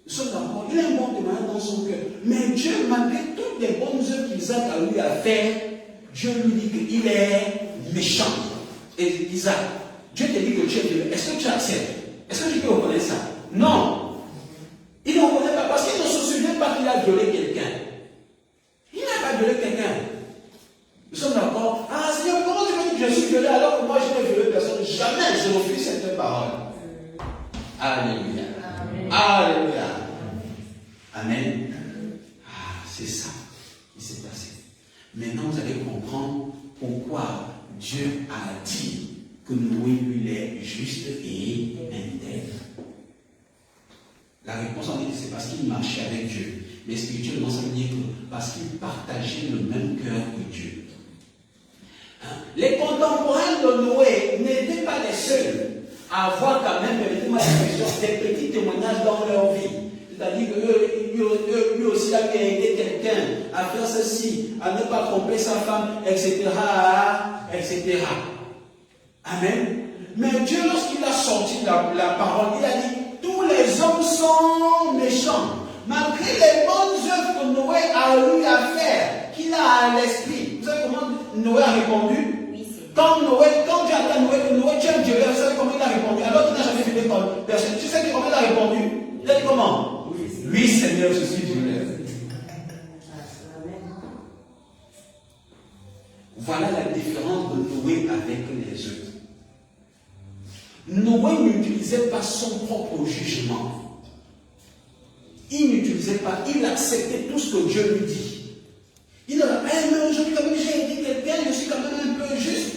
Nous sommes d'accord, il a un bon témoignage dans son cœur. Mais Dieu, malgré toutes les bonnes œuvres qu'Isaac a eu à faire, Dieu lui dit qu'il est méchant. Et Isaac, Dieu te dit que tu es violé. Est-ce que tu acceptes? Est-ce que tu peux reconnaître ça? Non. Il ne reconnaît pas parce qu'il ne se souvient pas qu'il a violé quelqu'un. Il n'a pas violé quelqu'un. Nous sommes d'accord. Ah Seigneur, comment tu veux dire que je suis violé alors que moi je n'ai violé personne? Jamais je refuse cette parole. Alléluia. Amen. Alléluia. Amen. Ah, c'est ça qui s'est passé. Maintenant, vous allez comprendre pourquoi Dieu a dit que Noé, lui, est juste et intègre. La réponse en dit que c'est parce qu'il marchait avec Dieu. Mais spirituellement, ça veut dire que parce qu'il partageait le même cœur que Dieu. Les contemporains de Noé n'étaient pas les seuls à avoir quand même, permettez-moi l'expression, des petits témoignages dans leur vie. C'est-à-dire que lui aussi a aidé quelqu'un à faire ceci, à ne pas tromper sa femme, etc., etc. Amen. Mais Dieu, lorsqu'il a sorti la parole, il a dit, tous les hommes sont méchants. Malgré les bonnes œuvres que Noé a eu à faire, qu'il a à l'esprit. Vous savez comment Noé a répondu? Quand Dieu a dit à Noé que Noé, tu es un Dieu, vous savez comment il a répondu? Alors qu'il n'a jamais fait d'école. Tu sais comment il a répondu? Il a dit comment? Oui, Seigneur, je suis Dieu. Voilà la différence de Noé avec les autres. Noé n'utilisait pas son propre jugement. Il n'utilisait pas, il acceptait tout ce que Dieu lui dit. Il ne va pas, mais j'ai aidé quelqu'un, je suis quand même un peu juste.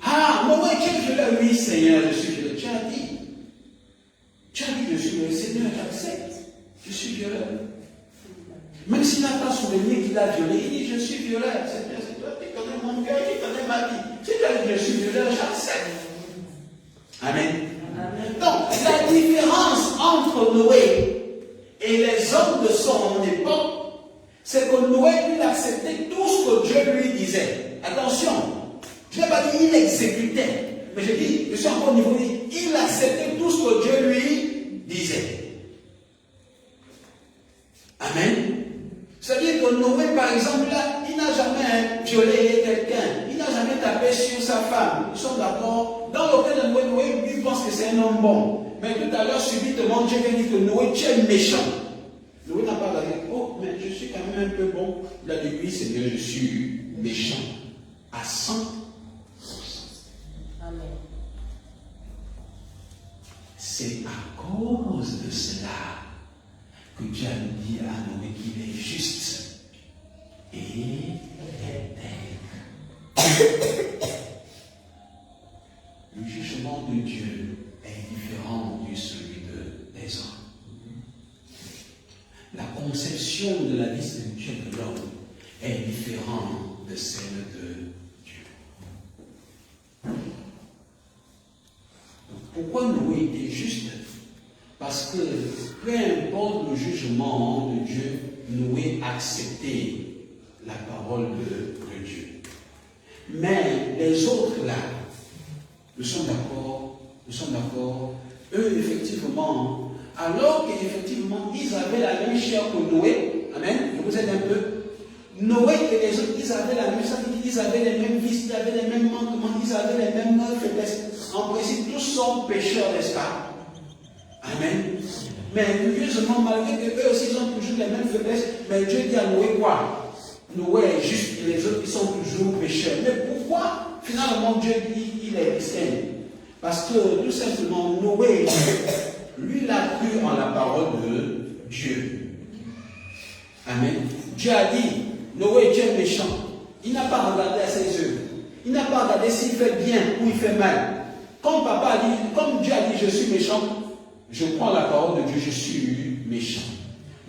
Ah, Noé, tu es violeur. Oui, Seigneur, je suis violeur. Tu as dit, je suis le Seigneur, j'accepte. Je suis violeur. Même s'il n'a pas souvenir qu'il a violé, il dit, je suis violeur. Seigneur, c'est toi qui connais mon cœur, qui connais ma vie. Si tu as dit, je suis violeur, j'accepte. Amen. Donc, la différence entre Noé et les hommes de son époque, c'est que Noé, il acceptait tout ce que Dieu lui disait. Attention, je n'ai pas dit il exécutait, mais je dis, je suis encore au niveau, il acceptait tout ce que Dieu lui disait. Amen. C'est-à-dire que Noé, par exemple, là, il n'a jamais violé quelqu'un, il n'a jamais tapé sur sa femme. Ils sont d'accord. Dans le cas de Noé, Noé, lui pense que c'est un homme bon. Mais tout à l'heure, subitement, Dieu vient dire que Noé, tu es méchant. Noé n'a pas regardé, oh, mais je suis quand même un peu bon. Il a dit, oui, Seigneur, je suis méchant. À 100%. Amen. C'est à cause de cela que Dieu a dit à Noé qu'il est juste et intègre. Le jugement de Dieu est différent de celui des hommes. La conception de la vie spirituelle de l'homme est différente de celle de Dieu. Pourquoi Noé était juste? Parce que peu importe le jugement de Dieu, Noé acceptait la parole de Dieu. Mais les autres là, nous sommes d'accord, eux effectivement, alors qu'effectivement ils avaient la même chair que Noé, amen, je vous aide un peu. Noé et les autres, ils avaient la même chair, ils avaient les mêmes vices, ils avaient les mêmes manquements, ils avaient les mêmes faiblesses. En principe, tous sont pécheurs, n'est-ce pas? Amen. Mais curieusement, malgré qu'eux aussi ils ont toujours les mêmes faiblesses, mais Dieu dit à Noé quoi? Noé est juste et les autres ils sont toujours pécheurs. Mais pourquoi finalement Dieu dit il est distinct? Parce que tout simplement Noé, lui il a cru en la parole de Dieu. Amen. Dieu a dit, Noé, tu es méchant. Il n'a pas regardé à ses yeux. Il n'a pas regardé s'il fait bien ou il fait mal. Comme papa a dit, comme Dieu a dit je suis méchant, je prends la parole de Dieu, je suis méchant.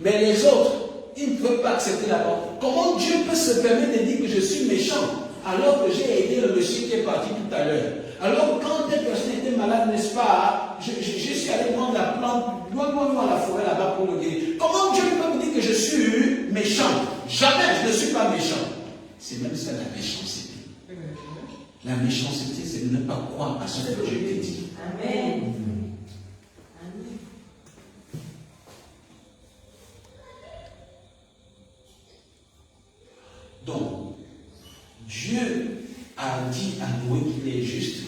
Mais les autres, ils ne peuvent pas accepter la parole. Comment Dieu peut se permettre de dire que je suis méchant alors que j'ai aidé le monsieur qui est parti tout à l'heure? Alors quand une personne était malade, n'est-ce pas, je suis allé prendre la plante, loin dans la forêt là-bas pour le guérir. Comment Dieu peut me dire que je suis méchant? Jamais, je ne suis pas méchant. C'est même ça la méchanceté. La méchanceté, c'est de ne pas croire à ce que Dieu te dit. Amen. Donc, Dieu a dit à Noé qu'il est juste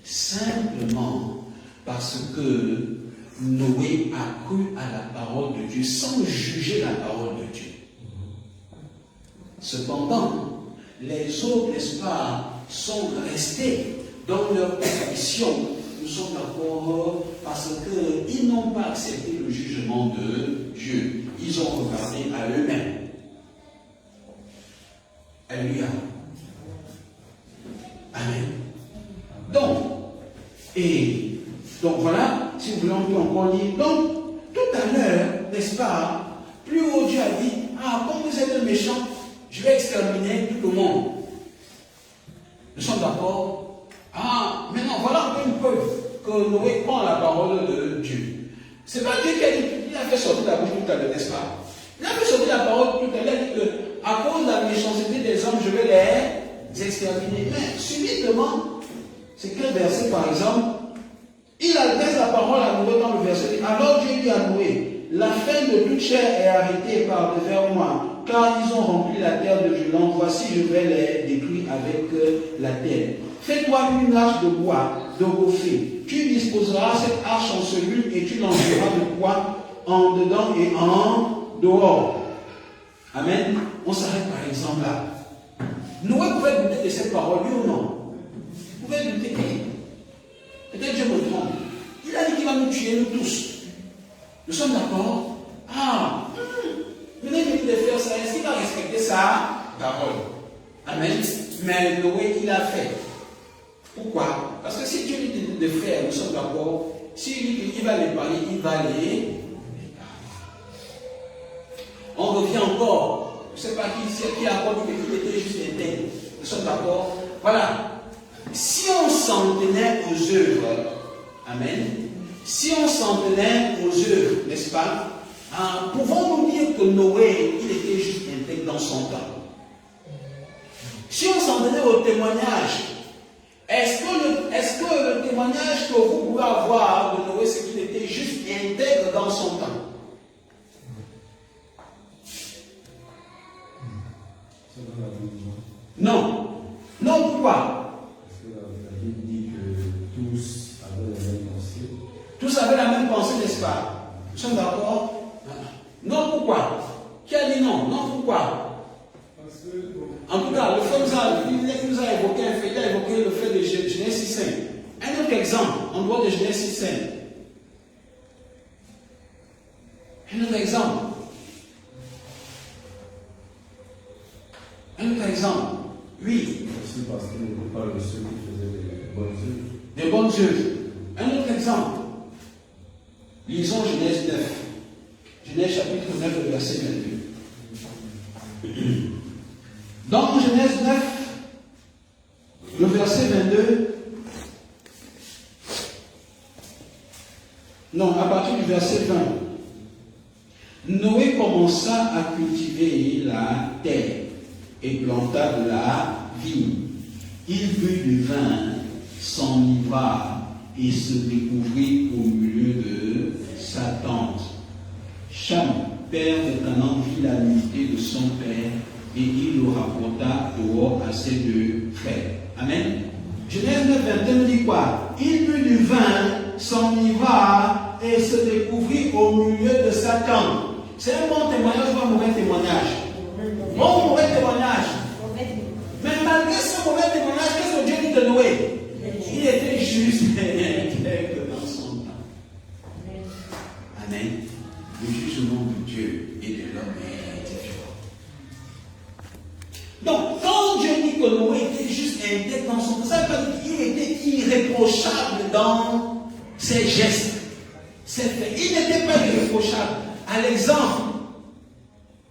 simplement parce que Noé a cru à la parole de Dieu sans juger la parole de Dieu. Cependant, les autres, n'est-ce pas, sont restés dans leur position. Nous sommes d'accord parce qu'ils n'ont pas accepté le jugement de Dieu. Ils ont regardé à eux-mêmes. Alléluia. Amen. Donc voilà, si vous voulez, on peut encore lire. Donc, tout à l'heure, n'est-ce pas, plus haut Dieu a dit, ah, comme vous êtes méchants, je vais exterminer tout le monde. Nous sommes d'accord? Ah, maintenant, voilà un peu une preuve que Noé prend la parole de Dieu. C'est pas Dieu qui a dit, il a fait sortir la bouche tout à l'heure, n'est-ce pas? Il a fait sortir la parole tout à l'heure, il a dit que à cause de la méchanceté des hommes, je vais les exterminer. Mais subitement, c'est quel verset par exemple? Il adresse la parole à Noé dans le verset. Alors Dieu dit à Noé, la fin de toute chair est arrêtée par devers moi, car ils ont rempli la terre de violence. Voici, je vais les détruire avec la terre. Fais-toi une arche de bois, de rocher. Tu disposeras cette arche en cellule et tu l'enverras de bois en dedans et en dehors. Amen. On s'arrête par exemple là. Noé pouvait douter de cette parole, oui ou non? Vous pouvez douter. Peut-être Dieu me trompe. Il a dit qu'il va nous tuer, nous tous. Nous sommes d'accord? Ah, venez de faire ça. Est-ce qu'il va respecter sa parole? Amen. Mais Noé, il a fait. Pourquoi? Parce que si Dieu lui dit de faire, nous sommes d'accord. S'il dit qu'il va les parler, il va les parler. On revient encore. Je ne sais pas qui a encore dit qu'il était juste intègre. Nous sommes d'accord? Voilà. Si on s'en tenait aux œuvres, amen. Si on s'en tenait aux œuvres, n'est-ce pas? Pouvons-nous dire que Noé, il était juste intègre dans son temps? Si on s'en tenait au témoignage, est-ce que le témoignage que vous pouvez avoir de Noé, c'est qu'il était juste intègre dans son temps? Non. Non, pourquoi? Parce que la Bible dit que tous avaient la même pensée. Tous avaient la même pensée, n'est-ce pas? Nous sommes d'accord? Non, pourquoi? Qui a dit non? Non, pourquoi? Parce que, en tout cas, le fait nous a évoqué un fait, il a évoqué le fait de Genèse 6.5. Un autre exemple, en dehors de Genèse 6.5. Un autre exemple. Un autre exemple. Oui. aussi parce qu'on parle de ceux qui faisaient des bonnes œuvres. Des bonnes œuvres. Un autre exemple. Lisons Genèse 9. Genèse chapitre 9, le verset 22. Dans Genèse 9, le verset 22. Non, à partir du verset 20. Noé commença à cultiver la terre et planta de la vigne. Il but du vin, s'enivra et se découvrit au milieu de sa tente. Cham, père de Canaan, vit la nudité de son père et il le rapporta dehors à ses deux frères. Amen. Genèse 9, 21 nous dit quoi? Il but du vin, s'enivra et se découvrit au milieu de sa tente. C'est un bon témoignage ou un mauvais témoignage? Bon mauvais témoignage. Mais malgré ce mauvais témoignage, qu'est-ce que Dieu dit de Noé? Il était juste intègre dans son temps. Amen. Le jugement de Dieu et de l'homme est différent. Donc, quand Dieu dit que Noé était juste intègre dans son temps, ça veut pas dire qu'il était irréprochable dans ses gestes. Il n'était pas irréprochable. À l'exemple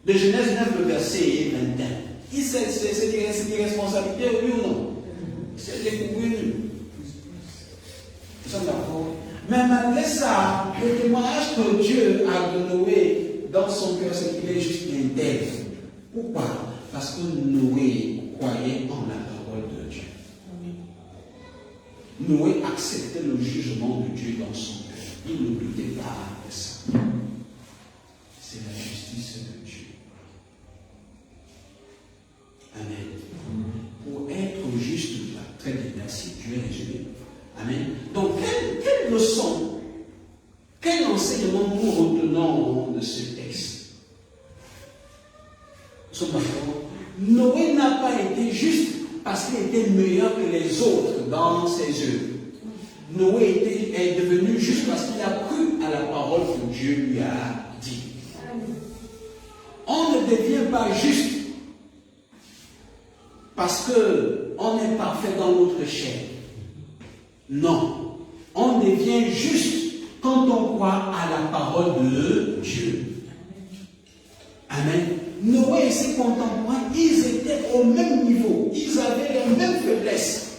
de Genèse 9, le verset 21. C'est des responsabilités, oui ou non? C'est découvrir. Nous sommes d'accord. Mais malgré ça, le témoignage que Dieu a de Noé dans son cœur, c'est qu'il est juste intègre. Pourquoi? Parce que Noé croyait en la parole de Dieu. Noé acceptait le jugement de Dieu dans son cœur. Il ne doutait pas de ça. C'est la justice de Dieu. Amen. Pour être juste, très bien, merci, Dieu est résumé. Amen. Donc, quelle leçon, quel enseignement nous retenons de ce texte? Nous sommes d'accord. Noé n'a pas été juste parce qu'il était meilleur que les autres dans ses œuvres. Noé est devenu juste parce qu'il a cru à la parole que Dieu lui a dit. On ne devient pas juste parce qu'on est parfait dans notre chair. Non. On devient juste quand on croit à la parole de Dieu. Amen. Noé Noé et ses contemporains, ils étaient au même niveau. Ils avaient les mêmes faiblesses.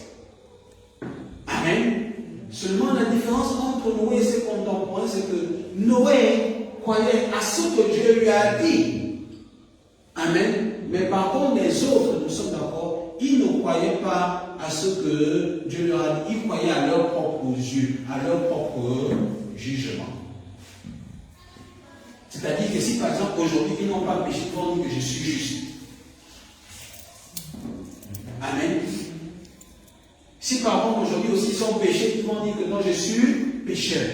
Amen. Seulement la différence entre Noé et ses contemporains, c'est que Noé croyait à ce que Dieu lui a dit. Amen. Mais par contre, les autres, nous sommes d'accord, ils ne croyaient pas à ce que Dieu leur a dit. Ils croyaient à leurs propres yeux, à leur propre jugement. C'est-à-dire que si par exemple aujourd'hui ils n'ont pas péché, ils vont dire que je suis juste. Amen. Si par contre aujourd'hui aussi ils ont péché, ils vont dire que non, je suis pécheur.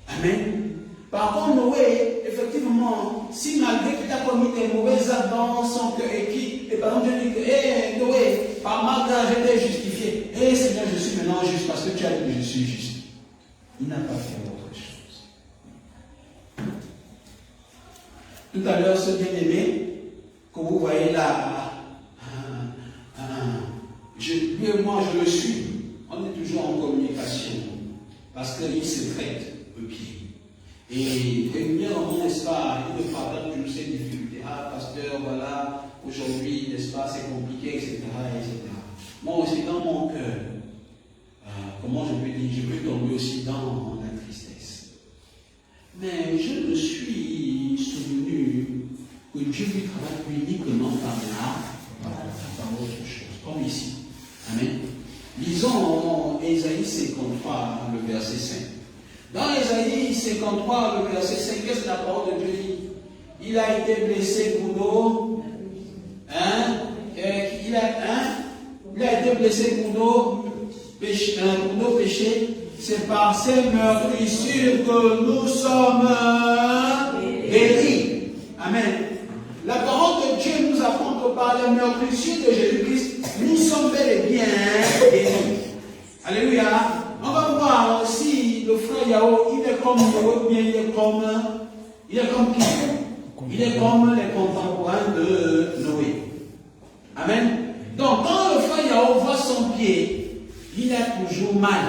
Amen. Par contre, Noé, effectivement, si malgré qu'il a commis des mauvais actes dans son cœur et par exemple Dieu dit que Noé, par ma grâce j'étais justifié. Seigneur, je suis maintenant juste parce que tu as dit que je suis juste. Il n'a pas fait autre chose. Tout à l'heure, ce bien-aimé que vous voyez là, moi je le suis. On est toujours en communication parce qu'il se traite le pied. Et régulièrement, n'est-ce pas, il me partage toujours ces difficultés. Ah, pasteur, voilà, aujourd'hui, n'est-ce pas, c'est compliqué, etc., etc. Moi aussi, dans mon cœur, comment je peux dire, je peux tomber aussi dans la tristesse. Mais je me suis souvenu que Dieu lui travaille uniquement par autre chose, comme ici. Amen. Lisons Ésaïe 53, le verset 5. Dans Ésaïe 53, le verset 5, qu'est-ce que la parole de Dieu dit? Il a été blessé pour nos... il a été blessé pour nos péchés. C'est par ses meurtrissures que nous sommes guéris. Amen. La parole de Dieu nous apprend que par les meurtrissures de Jésus-Christ, nous sommes bel et bien guéris. Alléluia. On va voir si le frère Yao, il est comme nous, bien il est comme qui? Il est comme les contemporains de Noé. Amen. Donc, quand le frère Yao voit son pied, il est toujours mal.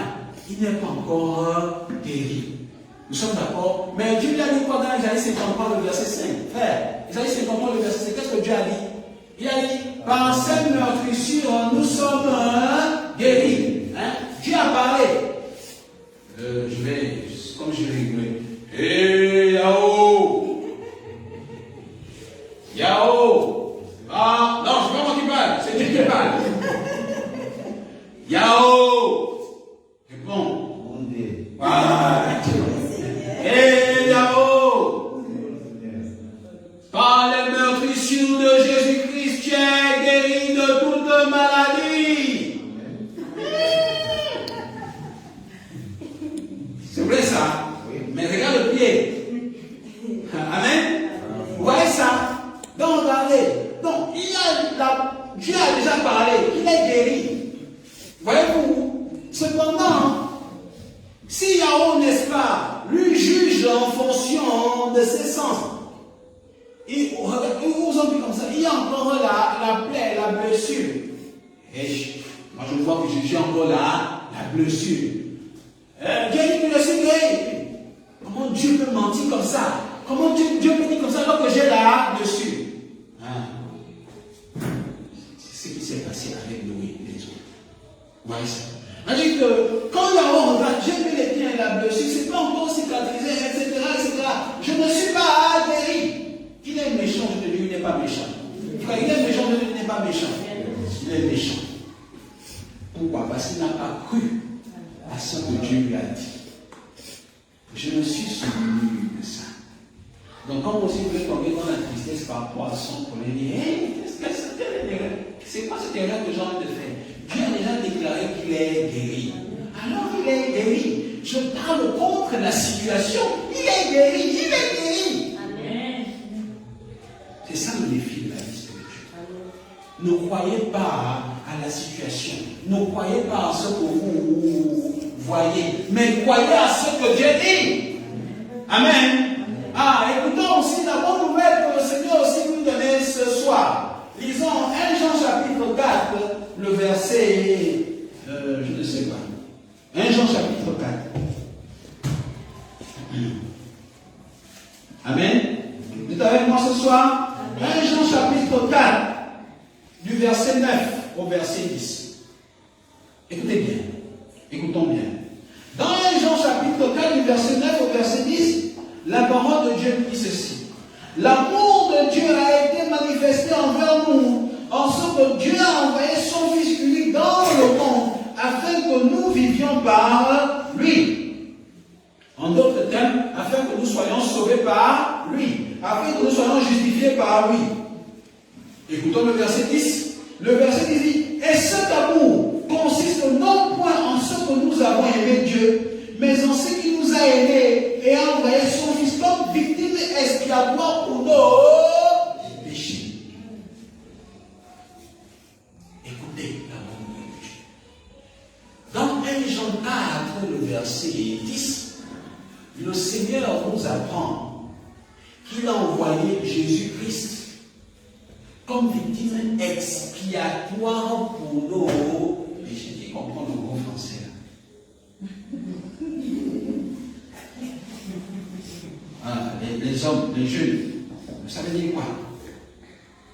Il n'est pas encore guéri. Nous sommes d'accord? Mais Dieu lui a dit quoi dans Isaïe 53, le verset 5? Frère, Isaïe 53, le verset 5, qu'est-ce que Dieu a dit? Il a dit, par cette meurtrissure, nous sommes guéris. Dieu a parlé. Je vais, comme je vais rigoler. Hé, Yao! Yao! Ah, non, c'est pas moi qui parle, c'est Dieu qui parle. Yao! Réponds. Voilà. Hé, Yao! Par les meurtrissures de Jésus-Christ, tu es guéri de toute maladie. C'est vrai ça? Mais regarde le pied. Amen. Vous voyez ça? Donc regardez. Donc Dieu a déjà parlé. Il est guéri. Voyez-vous? Cependant, si Yahweh, n'est-ce pas, lui juge en fonction de ses sens. Ils vous ont dit comme ça. Il y a encore la plaie, la blessure. Et moi je vois que j'ai encore la blessure. Dieu dit que je suis guéri. Comment Dieu peut mentir comme ça? Comment Dieu peut dire comme ça alors que j'ai là-dessus? C'est ce qui s'est passé avec Noé et les autres. Vous voyez ça? C'est-à-dire que quand Yahweh regarde, j'ai mis les pieds et la blessure, c'est pas encore cicatrisé, etc., etc. Je ne suis pas guéri. Il est méchant, je te dis, il n'est pas méchant. Quand il est méchant, je te dis, il n'est pas méchant. Il est méchant. Pourquoi? Parce qu'il n'a pas cru à ce que Dieu lui a dit. Je me suis souvenu de ça. Donc, quand vous voulez tomber dans la tristesse par rapport à son problème, il dit, c'est quoi cette erreur que j'ai envie de faire? Dieu a déjà déclaré qu'il est guéri. Alors, il est guéri. Je parle contre la situation. Il est guéri. Il est guéri. Amen. C'est ça le défi de la vie spirituelle. Ne croyez pas à la situation. Ne croyez pas à ce que vous voyez. Mais croyez à ce que Dieu dit. Amen. Écoutons aussi la bonne nouvelle que le Seigneur aussi nous donnait ce soir. Lisons 1 Jean chapitre 4, le verset, je ne sais pas. 1 Jean chapitre 4. Amen. Dites avec moi. moi ce soir? 1 Jean chapitre 4, du verset 9 au verset 10. Écoutez bien. Écoutons bien. Dans 1 Jean chapitre 4, du verset 9 au verset 10, la parole de Dieu dit ceci. L'amour de Dieu a été manifesté envers nous, en ce que Dieu a envoyé son Fils unique dans le monde, afin que nous vivions par lui. En d'autres termes, afin que nous soyons sauvés par lui, afin que nous soyons justifiés par lui. Écoutons le verset 10. Le verset 10 dit, et cet amour consiste non point en ce que nous avons aimé Dieu, mais en ce qu'il nous a aimés et a envoyé son Fils comme victime expiatoire pour nos péchés. Écoutez l'amour de Dieu. Dans 1 Jean 4, le verset 10, le Seigneur nous apprend qu'il a envoyé Jésus-Christ comme victime expiatoire pour nos péchés. Qui comprend le mot français là? Les hommes, les jeunes, vous savez dire quoi?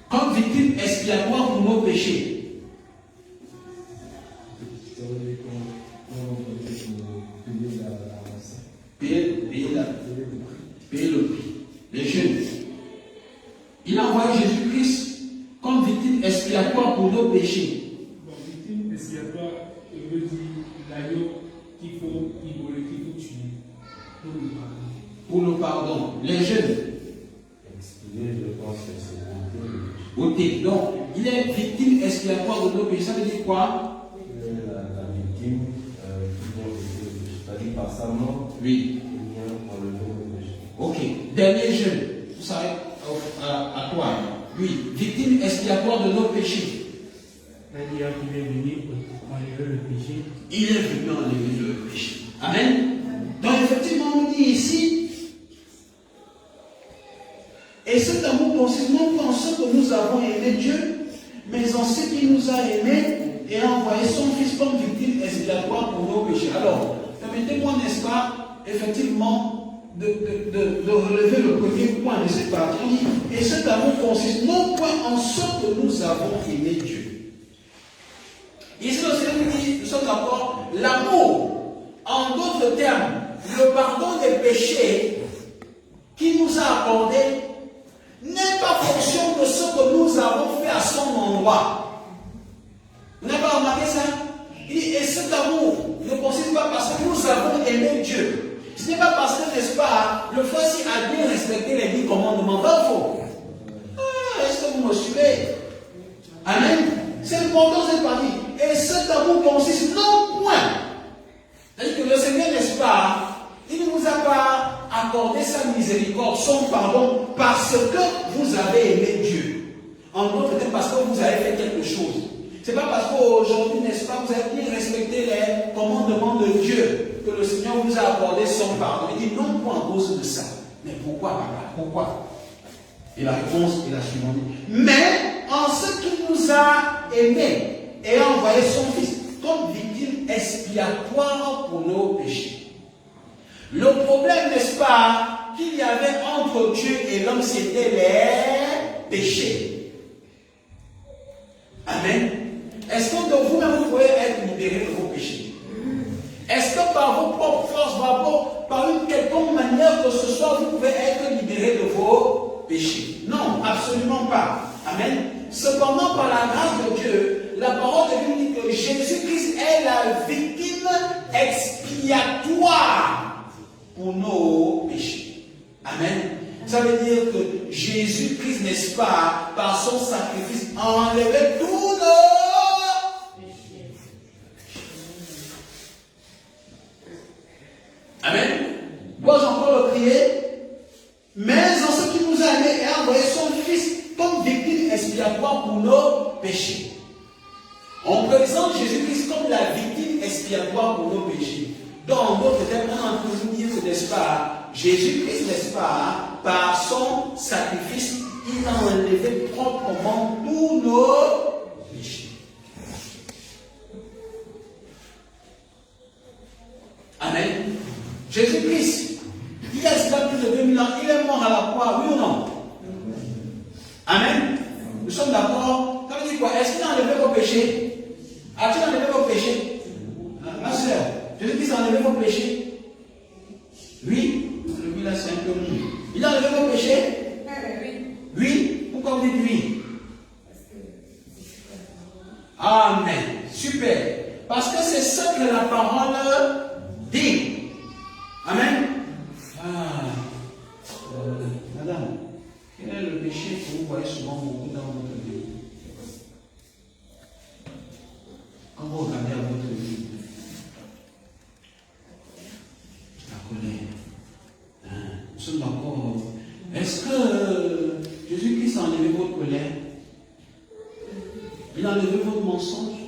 Comme victime expiatoire pour nos péchés. Payer le prix. Les jeunes. Il a envoyé Jésus-Christ comme victime expiatoire pour nos péchés. Bon, victime expiatoire veut dire l'agneau qu'il faut immoler, qu'il faut tuer pour le pardon. Pour le pardon. Les jeunes. Expier, je pense que c'est ôter. Donc, il est victime expiatoire de nos péchés. Ça veut dire quoi? la victime qui vient ôter le péché. C'est-à-dire par sa mort, Oui. il vient enlever le péché. Ok. Dernier jeune. Vous savez, à toi. Oui. Victime expiatoire de nos péchés. C'est-à-dire qu'il est venu enlever le péché. Il est venu enlever le péché. Amen. Donc, effectivement, on nous dit ici, et cet amour consiste non pas en ce que nous avons aimé Dieu, mais en ce qu'il nous a aimés et a envoyé son Fils comme victime expiatoire pour nos péchés. Alors, permettez-moi, n'est-ce pas, effectivement, de relever le premier point de cette partie. Et cet amour consiste non point en ce que nous avons aimé Dieu. Ici, le Seigneur nous dit, nous sommes d'accord, l'amour, en d'autres termes, le pardon des péchés qu'il nous a accordé n'est pas fonction de ce que nous avons fait à son endroit. Vous n'avez pas remarqué ça? Il dit, et cet amour ne consiste pas parce que nous avons aimé Dieu. Ce n'est pas parce que, n'est-ce pas, le frère ci a bien respecté les 10 commandements. Pas faux. Est-ce que vous me suivez? Amen. C'est important cette partie. Et cet amour consiste non point. C'est-à-dire que le Seigneur, n'est-ce pas, il ne vous a pas accordé sa miséricorde, son pardon, parce que vous avez aimé Dieu. En d'autres termes, parce que vous avez fait quelque chose. Ce n'est pas parce qu'aujourd'hui, n'est-ce pas, vous avez bien respecté les commandements de Dieu que le Seigneur vous a accordé son pardon. Il dit non pas en cause de ça. Mais pourquoi, papa? Pourquoi? Et la réponse est la suivante. Mais en ce qu'il nous a aimés et a envoyé son Fils comme victime expiatoire pour nos péchés. Le problème, n'est-ce pas, qu'il y avait entre Dieu et l'homme, c'était les péchés. Amen. Est-ce que de vous-même, vous pouvez être libéré de vos péchés? Est-ce que par vos propres forces, par une quelconque manière que ce soit, vous pouvez être libéré de vos péchés? Non, absolument pas. Amen. Cependant, par la grâce de Dieu, la parole de Dieu dit que Jésus-Christ est la victime expiatoire pour nos péchés. Amen. Ça veut dire que Jésus-Christ, n'est-ce pas, par son sacrifice, a enlevé tous nos péchés. Amen. Dois-je encore le prier? Mais en ce qui nous a aimés et a envoyé son Fils comme victime expiatoire pour nos péchés. On présente Jésus-Christ comme la victime expiatoire pour nos péchés. Dans d'autres termes, on a toujours dit que, n'est-ce pas, Jésus-Christ, n'est-ce pas, par son sacrifice, il a enlevé proprement tous nos péchés. Amen. Jésus-Christ, il y a cela plus de 2000 ans, il est mort à la croix, oui ou non? vos péchés? As-tu enlevé vos péchés? Ma soeur, Jésus-Christ a enlevé vos péchés? Oui? Lui là, c'est un peu mou. Il a enlevé vos péchés? Oui? Pourquoi vous dites oui? Amen. Super. Parce que c'est ça que la parole dit. Amen. Madame, quel est le péché que vous voyez souvent beaucoup dans votre vie? Quand vous regardez à votre vie, la colère. Nous sommes d'accord. Est-ce que Jésus-Christ a enlevé votre colère? Il a enlevé votre mensonge?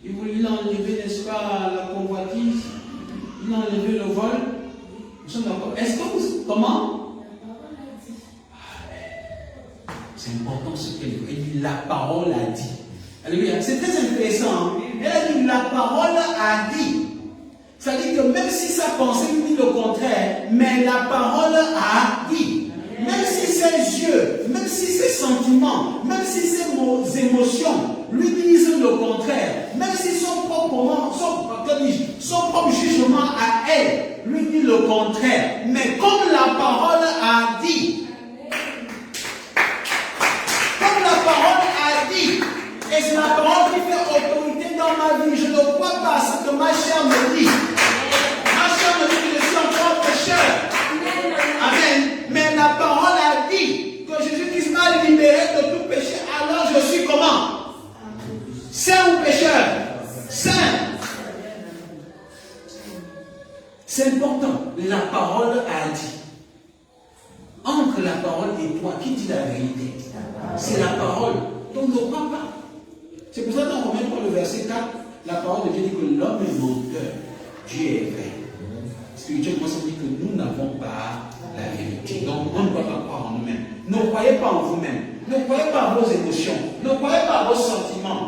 Il a enlevé, n'est-ce pas, la convoitise? Il a enlevé le vol? Nous sommes d'accord. Est-ce que vous... Comment? C'est important ce qu'elle dit. La parole a dit. Alléluia. C'est très intéressant. Elle a dit la parole a dit. C'est-à-dire que même si sa pensée lui dit le contraire, mais la parole a dit. Même si ses yeux, même si ses sentiments, même si ses émotions lui disent le contraire, même si son propre jugement à elle lui dit le contraire, mais comme la parole a dit, comme la parole a dit, et c'est la parole qui fait autorité dans ma vie, je ne crois pas à ce que ma chair me dit. Ma chair me dit que je suis encore pécheur. Amen. Mais la parole a dit que Jésus-Christ m'a libéré de tout péché. Alors je suis comment? Saint ou pécheur? Saint. C'est important. La parole a dit. Entre la parole et toi, qui dit la vérité? C'est la parole. Donc ne crois pas. C'est pour ça que dans Romains 3, le verset 4, la parole de Dieu dit que l'homme est menteur. Dieu est vrai. Spirituellement, ça veut dire que nous n'avons pas la vérité. Donc, on ne doit pas croire en nous-mêmes. Ne croyez pas en vous-même. Ne croyez pas à vos émotions. Ne croyez pas à vos sentiments.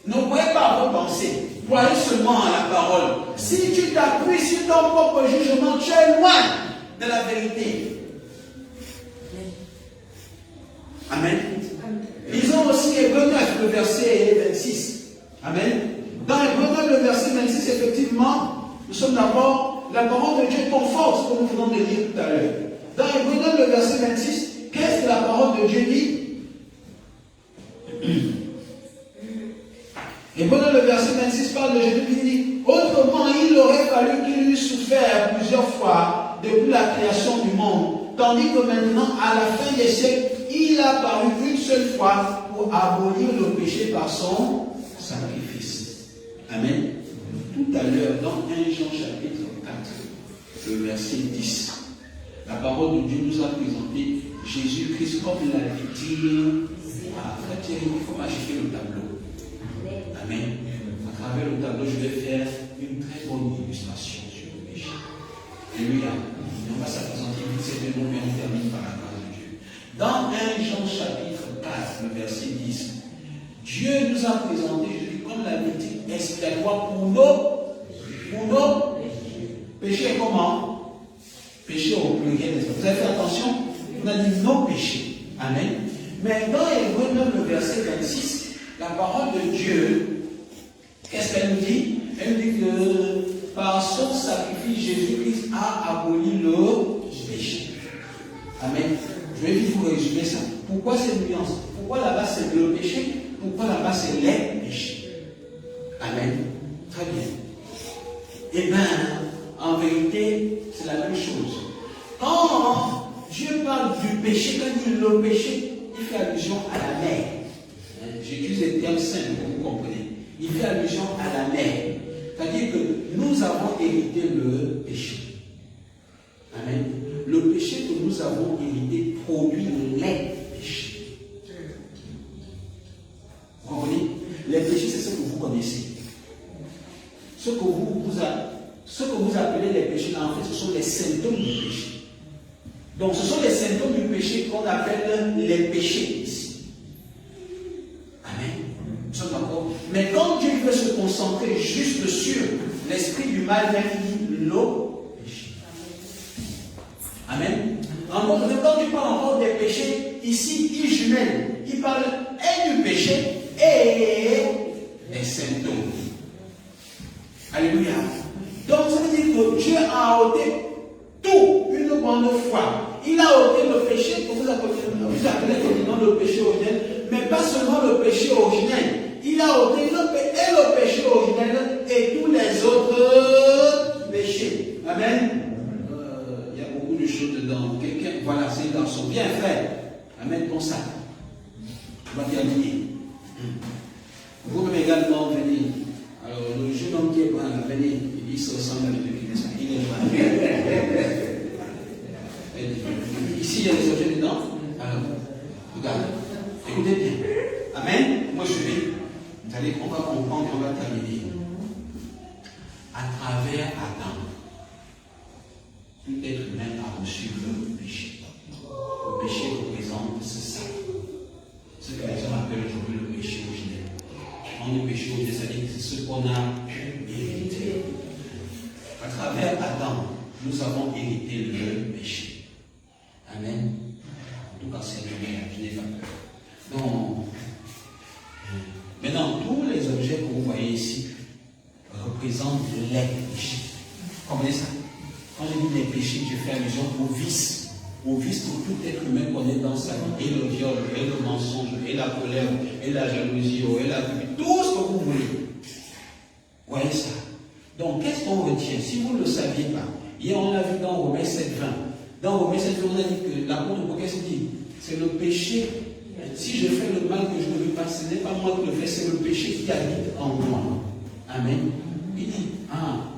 Ne croyez pas à vos pensées. Croyez seulement à la parole. Si tu t'appuies sur ton propre jugement, tu es loin de la vérité. Amen. Lisons aussi Hébreux 9, le verset 26. Amen. Dans Hébreux 9, le verset 26, effectivement, nous sommes d'abord, la parole de Dieu conforte ce que nous venons de lire tout à l'heure. Dans Hébreux 9, le verset 26, qu'est-ce que la parole de Dieu dit? Hébreux 9, le verset 26 parle de Jésus qui dit: autrement, il aurait fallu qu'il eût souffert plusieurs fois depuis la création du monde, tandis que maintenant, à la fin des siècles, il a paru une seule fois pour abolir le péché par son sacrifice. Amen. Tout à l'heure, dans 1 Jean chapitre 4, le verset 10, la parole de Dieu nous a présenté Jésus-Christ comme la victime. Frère Thierry, il faut m'acheter le tableau. Amen. À travers le tableau, je vais faire une très bonne illustration sur le péché. Alléluia. On va s'apprécier vite ces deux mots, mais on termine par la grâce de Dieu. Dans 1 Jean chapitre 4, le verset 10, Dieu nous a présenté Jésus comme la victime expiatoire pour nos péchés. Comment? Péchés au pluriel. Vous avez fait attention? On a dit nos péchés. Amen. Mais dans Hébreux 9, le verset 26, la parole de Dieu, qu'est-ce qu'elle nous dit? Elle nous dit que par son sacrifice, Jésus-Christ a aboli le péché. Amen. Je vais vite vous résumer ça. Pourquoi cette nuance? Pourquoi là-bas c'est le péché? Pourquoi là-bas c'est les péchés? Amen. Très bien. Eh bien, en vérité, c'est la même chose. Quand Dieu parle du péché, quand il dit le péché, il fait allusion à la mer. J'utilise des termes simples pour vous comprenez. Il fait allusion à la mer. C'est-à-dire que nous avons hérité le péché. Amen. Le péché que nous avons hérité produit les péchés. Vous comprenez? Les péchés, c'est ce que vous connaissez. Ce que vous appelez les péchés, en fait, ce sont les symptômes du péché. Donc, ce sont les symptômes du péché qu'on appelle les péchés ici. Amen. Nous sommes d'accord. Mais quand Dieu veut se concentrer juste sur l'esprit du mal, il dit le péché. Amen. En d'autres termes, quand il parle encore des péchés, ici, il jumelle. Il parle et du péché et les symptômes. Alléluia. Donc ça veut dire que Dieu a ôté tout une bonne fois. Il a ôté le péché, que vous appelez communément le péché originel, mais pas seulement le péché originel. Il a ôté le péché originel et tous les autres péchés. Amen. Il y a beaucoup de choses dedans. Quelqu'un, voilà, c'est un garçon. Bien frère. Amen, comme ça. On va terminer. Vous pouvez également venir. Alors, le jeune homme qui est là, venez. Il se ressemble à lui, n'est-ce pas? Il est ici, il y a des objets dedans. Alors, regardez. Écoutez bien. Amen. Moi, je vais. Vous allez, on va comprendre et on va terminer. À travers Adam, tout être humain a reçu le péché. Le péché représente ce ça. Ce que les gens appellent aujourd'hui le péché originel. Le péché originel, c'est-à-dire que c'est ce qu'on a hérité. À travers Adam, nous avons hérité le péché. Amen. En tout cas, c'est je n'ai pas peur. Donc, maintenant, tous les objets que vous voyez ici représentent les péchés. Comprenez ça? Quand je dis les péchés, je fais allusion aux vices. Aux vices que tout être humain connaît dans sa vie. Et le viol, et le mensonge, et la colère, et la jalousie, et la tout ce que vous voulez. Voyez ça? Donc, qu'est-ce qu'on retient? Si vous ne le saviez pas, hier on a vu dans Romains 7:20. Dans Romains 7:20, on a dit que l'apôtre Paul, qu'est-ce qu'il dit? C'est le péché. Si je fais le mal que je ne veux pas, ce n'est pas moi qui le fais, c'est le péché qui habite en moi. Amen. Il dit,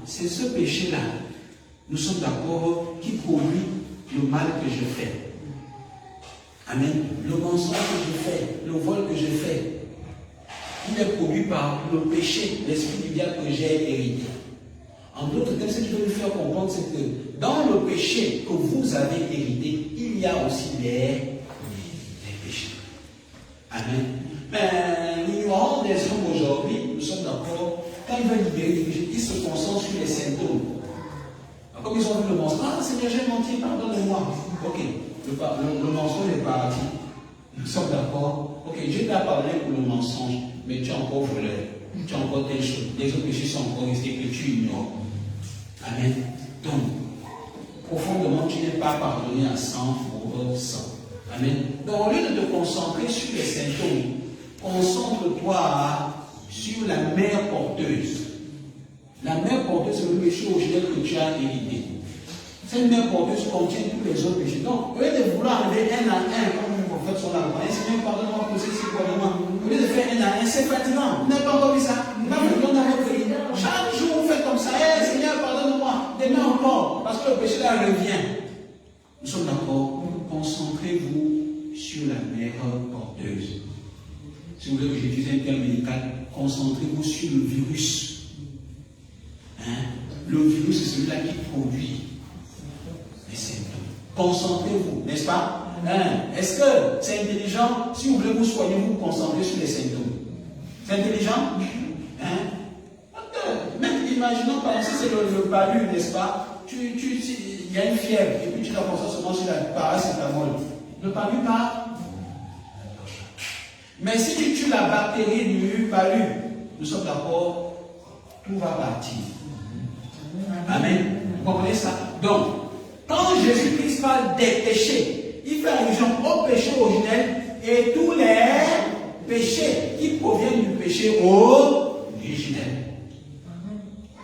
c'est ce péché-là, nous sommes d'accord, qui produit le mal que je fais. Amen. Le mensonge que je fais, le vol que je fais, il est produit par le péché, l'esprit du diable que j'ai hérité. En d'autres termes, ce que je veux vous faire comprendre, c'est que dans le péché que vous avez hérité, il y a aussi des péchés. Amen. Mais l'ignorance des hommes aujourd'hui, nous sommes d'accord, quand ils veulent libérer les péchés, ils se concentrent sur les symptômes. Comme ils ont vu le mensonge, Seigneur, j'ai menti, pardonne-moi. Ok, le mensonge est parti. Nous sommes d'accord. Ok, Dieu t'a pardonné pour le mensonge, mais tu es encore voleur. Tu as encore des choses. Les autres péchés sont encore restés que tu ignores. Amen. Donc, profondément, tu n'es pas pardonné à 100%. Amen. Donc, au lieu de te concentrer sur les symptômes, concentre-toi sur la mère porteuse. La mère porteuse, c'est le péché originel que tu as hérité. Cette mère porteuse contient tous les autres péchés. Donc, au lieu de vouloir enlever un à un, comme vous faites sur la croyance, Seigneur, pardonne-moi pour ceci, pardonne-moi. Au lieu de faire un à un, c'est fatigant. Vous n'avez pas encore vu ça? Chaque jour, vous faites comme ça. Seigneur, pardonne-moi. Demain encore. Parce que le péché là revient. Nous sommes d'accord. Concentrez-vous sur la mère porteuse. Si vous voulez que j'utilise un terme médical, concentrez-vous sur le virus. Le virus, c'est celui-là qui produit les symptômes. Concentrez-vous, n'est-ce pas? Est-ce que c'est intelligent? Si vous voulez vous soigner, vous vous concentrez sur les symptômes. C'est intelligent? Même imaginons par exemple, si c'est le palu, n'est-ce pas? Il y a une fièvre, et puis tu te concentres seulement sur la paracétamol. Le palu part. Mais si tu tues la bactérie du palu, nous sommes d'accord, tout va partir. Amen. Vous comprenez ça? Donc, quand Jésus-Christ parle des péchés, il fait allusion au péché originel et tous les péchés qui proviennent du péché originel.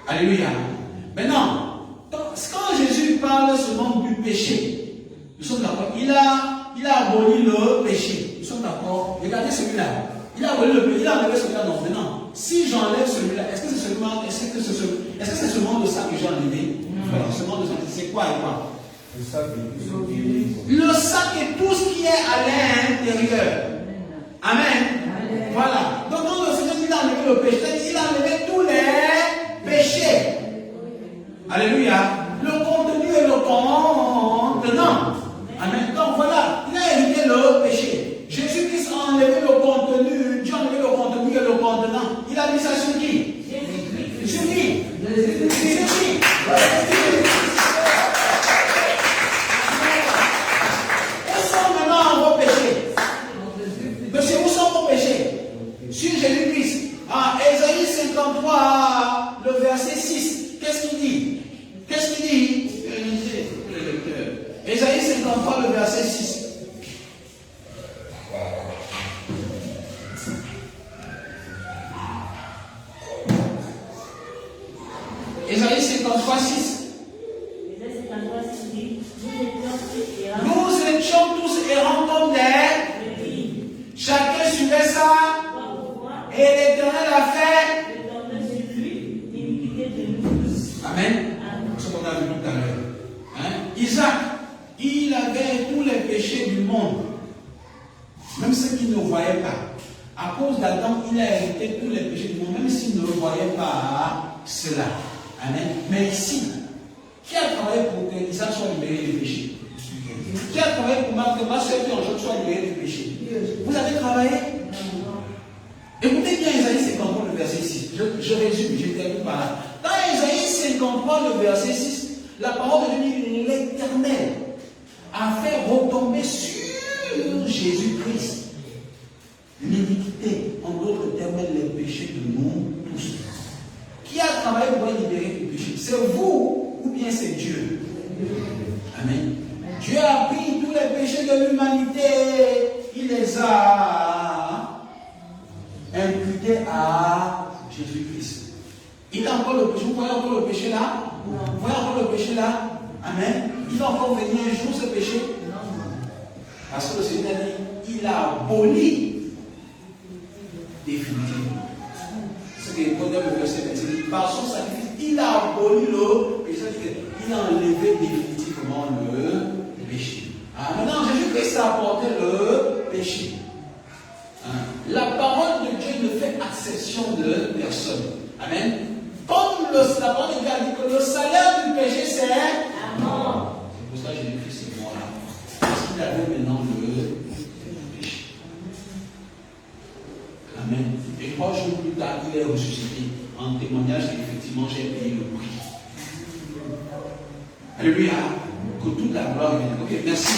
Alléluia. Maintenant, quand Jésus parle seulement du péché, nous sommes d'accord, il a aboli le péché. Nous sommes d'accord. Regardez celui-là. Il a aboli le péché. Il a enlevé celui-là. Non, maintenant, si j'enlève celui-là, est-ce que c'est seulement de ça que j'ai enlevé? Seulement de ça. C'est quoi et quoi? Le sac et tout ce qui est à l'intérieur. Amen. Voilà. Donc, quand le Seigneur dit qu'il a enlevé le péché, il a enlevé tous les péchés. Alléluia. Le contenu et le contenant. Amen. Donc, voilà. Il a hérité le péché. Jésus-Christ a enlevé le contenu. Dieu a enlevé le contenu et le contenant. Il a mis ça sur qui? Sur qui? Sur qui? Où sont maintenant vos péchés? Monsieur, où sont vos péchés? Sur 53, le verset 6. Qu'est-ce qu'il dit? Qu'est-ce qu'il dit? Ésaïe 53, le verset 6. Ésaïe 53, 6. Nous étions tous errants comme des. Chacun suivait ça. Et l'Éternel a fait. Amen. Ce qu'on a vu tout à l'heure. Isaac, il avait tous les péchés du monde. Même ceux qui ne voyaient pas. À cause d'Adam, il a hérité tous les péchés du monde, même s'il ne voyait pas cela. Amen. Mais ici, qui a travaillé pour que Isaac soit libéré du péché? Qui a travaillé pour que ma soeur qui en jeu soit libérée du péché? Vous avez travaillé? Écoutez bien Isaïe 53, le verset 6. Je résume, je termine par là. Dans Isaïe 53, le verset 6, la parole de Dieu dit l'Éternel a fait retomber sur Jésus-Christ l'iniquité, en d'autres termes, les péchés de nous tous. Qui a travaillé pour libérer du péché? C'est vous ou bien c'est Dieu? Amen. Dieu a pris tous les péchés de l'humanité, il les a imputés à Jésus-Christ. Il a encore le péché. Vous voyez encore le péché là? Vous voyez encore le péché là? Amen. Il va encore venir un jour ce péché? Parce que le Seigneur dit, il a aboli définitivement. Ce qui est connu le verset 26 dit, par son sacrifice, il a aboli le péché. Il a enlevé définitivement le péché. Maintenant, Jésus-Christ a apporté le péché. La parole de Dieu ne fait exception de personne. Amen. Comme la parole de Dieu a dit que le salaire du péché, c'est la mort. C'est pour ça que Jésus-Christ est mort là. Parce qu'il avait maintenant le péché. Amen. Et 3 jours plus tard, il est ressuscité en témoignage qu'effectivement j'ai payé le prix. Alléluia. Que toute la gloire vienne. Ok, merci.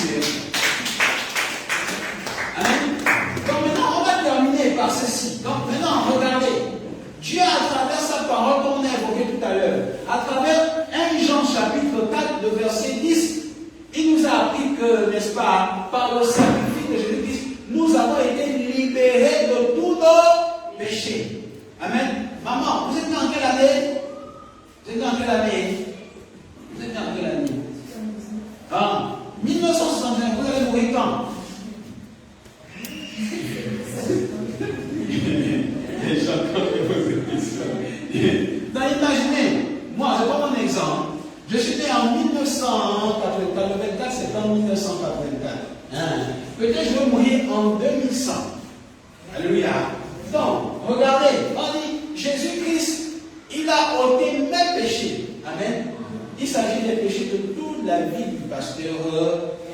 Amen. Donc maintenant, on va terminer par ceci. Donc maintenant, regardez. Dieu, à travers sa parole qu'on a évoquée tout à l'heure, à travers 1 Jean chapitre 4, le verset 10, il nous a appris que, n'est-ce pas, par le sacrifice de Jésus-Christ, nous avons été libérés de tous nos péchés. Amen. Maman, vous êtes dans quelle année? Vous êtes dans quelle année? Vous êtes dans quelle année? 1961, vous allez mourir quand? Donc imaginez, moi, je prends mon exemple. Je suis né en 1984, le 24 septembre 1984. Peut-être je vais mourir en 2100. Alléluia. Donc, regardez, on dit, Jésus-Christ, il a ôté mes péchés. Amen. Il s'agit des péchés de toute la vie du pasteur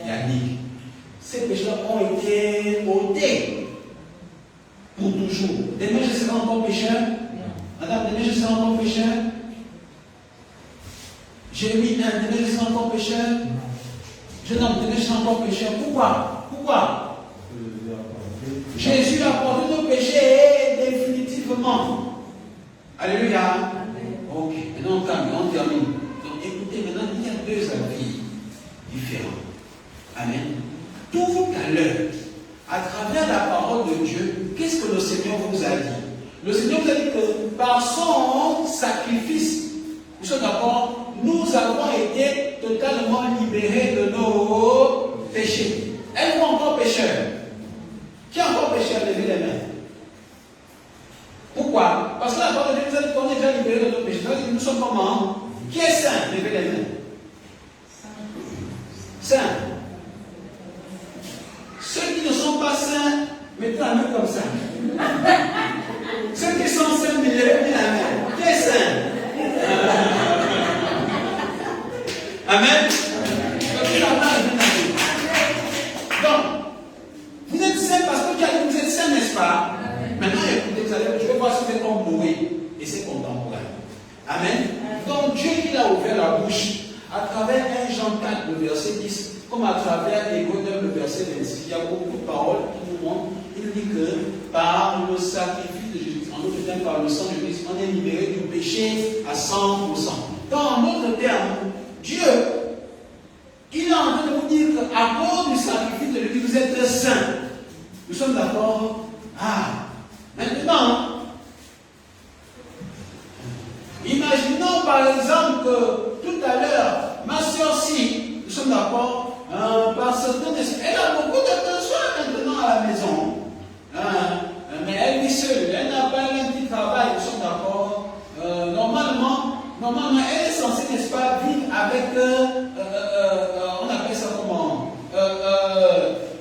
Yannick. Ces péchés-là ont été ôtés pour toujours. Demain, je serai encore pécheur. Madame, demain, je serai encore pécheur. Jérémie, demain, je serai encore pécheur. Jeune homme, demain, je serai encore pécheur. Pourquoi? Pourquoi? Jésus a porté nos péchés définitivement. Alléluia. Ok, maintenant on termine. Donc écoutez, maintenant il y a 2 avis différents. Amen. Tout à l'heure, à travers la parole de Dieu, qu'est-ce que le Seigneur vous a dit? Le Seigneur vous a dit que par son sacrifice, nous sommes d'accord, nous avons été totalement libérés de nos péchés. Êtes-vous encore pécheurs? Qui est encore pécheur? Levez les mains. Pourquoi? Parce que la parole de Dieu nous a dit qu'on est déjà libérés de nos péchés. Nous sommes comment? Qui est saint? Levez les mains. Saint. Ceux qui ne sont pas saints, mettez la main comme ça. Ceux qui sont saints, mettez la main. Qui est saint? Amen. Donc, vous êtes saints parce que Dieu a dit que vous êtes saints, n'est-ce pas? Maintenant, écoutez, je vais voir si vous êtes comme Noé et ses contemporains. Amen. Donc, Dieu, il a ouvert la bouche à travers 1 Jean 4, le verset 10, comme à travers Hébreux 9, le verset 26. Il y a beaucoup de paroles qui nous montrent. Il dit que par le sacrifice de Jésus, en En d'autres termes, par le sang de Christ, on est libéré du péché à 100%. Donc, en d'autres termes, Dieu, il est en train de vous dire qu'à cause du sacrifice de Christ, vous êtes saints. Nous sommes d'accord? Maintenant, imaginons par exemple que tout à l'heure, ma soeur-ci, nous sommes d'accord, parce que elle a beaucoup de besoins maintenant à la maison. Mais elle vit seule, elle n'a pas un petit travail, nous sommes d'accord. Normalement, elle est censée, n'est-ce pas, vivre avec, on appelle ça comment,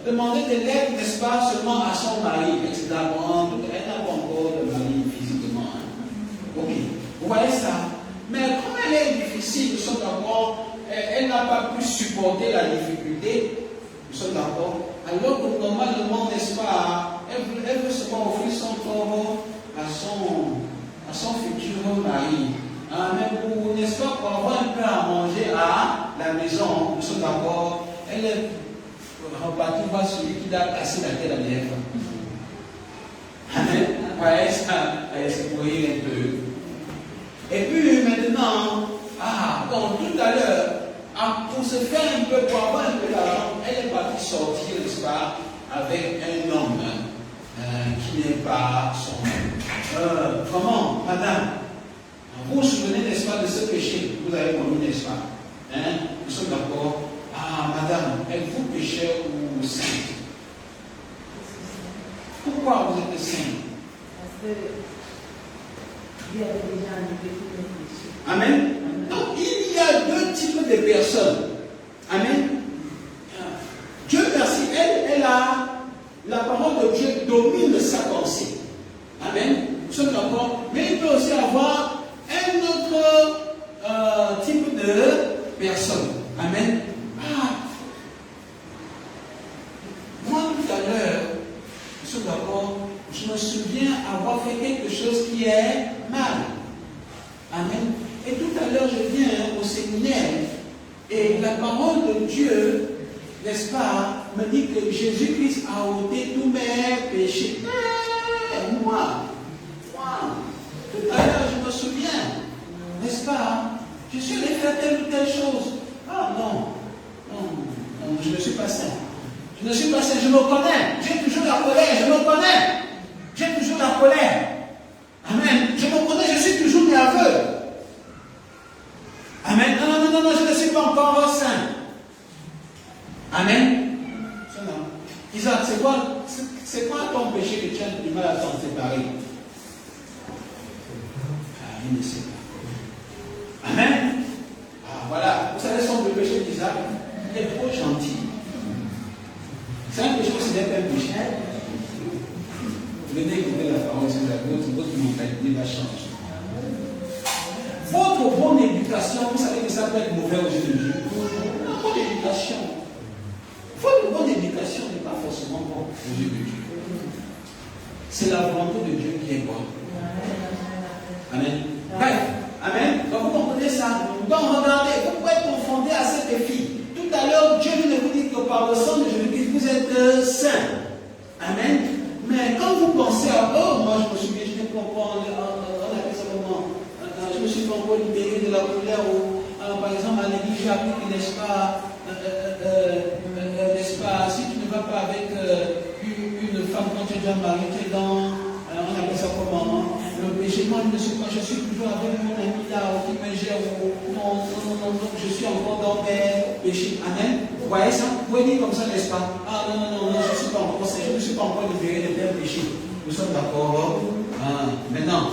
demander de l'aide, n'est-ce pas, seulement à son mari, etc. Elle n'a pas encore de mari physiquement. Ok, vous voyez ça? Mais comme elle est difficile, nous sommes d'accord, elle n'a pas pu supporter la difficulté, nous sommes d'accord. Alors que normalement, n'est-ce pas, elle veut seulement offrir son corps à son futur mari. Même pour, n'est-ce pas, pour avoir un peu à manger à la maison, nous sommes d'accord, elle est repartie voir celui qui a cassé la tête à l'élève. Amen. Ouais, ça, elle s'est pour rire un peu. Et puis maintenant, donc tout à l'heure, pour se faire un peu, pour avoir un peu d'argent, elle est partie sortir, n'est-ce pas, avec un homme qui n'est pas son homme. Comment, madame? Vous vous souvenez, n'est-ce pas, de ce péché que vous avez commis, n'est-ce pas? Nous sommes d'accord. Madame, êtes-vous pécheur ou sainte? Pourquoi vous êtes sainte? Parce que Dieu avait déjà annulé tous les péchés. Amen. Donc, il y a deux types de personnes. Amen. Dieu merci, elle a la parole de Dieu domine sa pensée. Amen. Nous sommes d'accord. Mais il peut aussi avoir un autre type de personne. Amen. Moi, tout à l'heure, nous sommes d'accord, je me souviens avoir fait quelque chose qui est mal. Amen. Et tout à l'heure, je viens au séminaire et la parole de Dieu, n'est-ce pas, me dit que Jésus-Christ a ôté tous mes péchés. Et moi, tout à l'heure, je me souviens, n'est-ce pas, je suis allé faire telle ou telle chose. Non, je ne suis pas saint. Je ne suis pas saint, je me connais. J'ai toujours la colère, je me connais. J'ai toujours la colère. Amen. Je me connais, je suis toujours nerveux. Amen. Non, je ne suis pas encore saint. Amen. Isaac, c'est quoi ton péché que tu as du mal à t'en séparer? Il ne sait pas. Amen. Voilà. Vous savez son péché d'Isaac? Il est trop gentil. C'est un péché ou ce n'est pas un péché? Venez écouter la parole, c'est votre mentalité va changer. Votre bonne éducation, vous savez que ça peut être mauvais aux yeux de Dieu. La bonne éducation. Votre bonne éducation n'est pas forcément bonne aux yeux de Dieu. C'est la volonté de Dieu qui est bonne. Amen. Amen. Donc vous comprenez ça. Donc regardez, vous pouvez être confronté à cette fille. Tout à l'heure, Dieu ne vous dit que par le sang de Jésus-Christ, vous êtes saints. Amen. Mais quand vous pensez à moi je me souviens, je n'ai pas encore, on appelle ça comment, je me suis pas encore libéré de la colère ou, par exemple, à l'église, j'ai appris que, n'est-ce pas, si tu ne vas pas avec une femme quand tu es déjà marié, tu es dans, on appelle ça comment, le péché. Moi, je suis toujours avec mon ami là, qui me gère, non, je suis encore dans mes péchés. Amen. Vous voyez ça? Vous pouvez dire comme ça, n'est-ce pas? Non, je ne suis pas encore saint, je ne suis pas encore libéré de tels péchés. Nous sommes d'accord? Maintenant,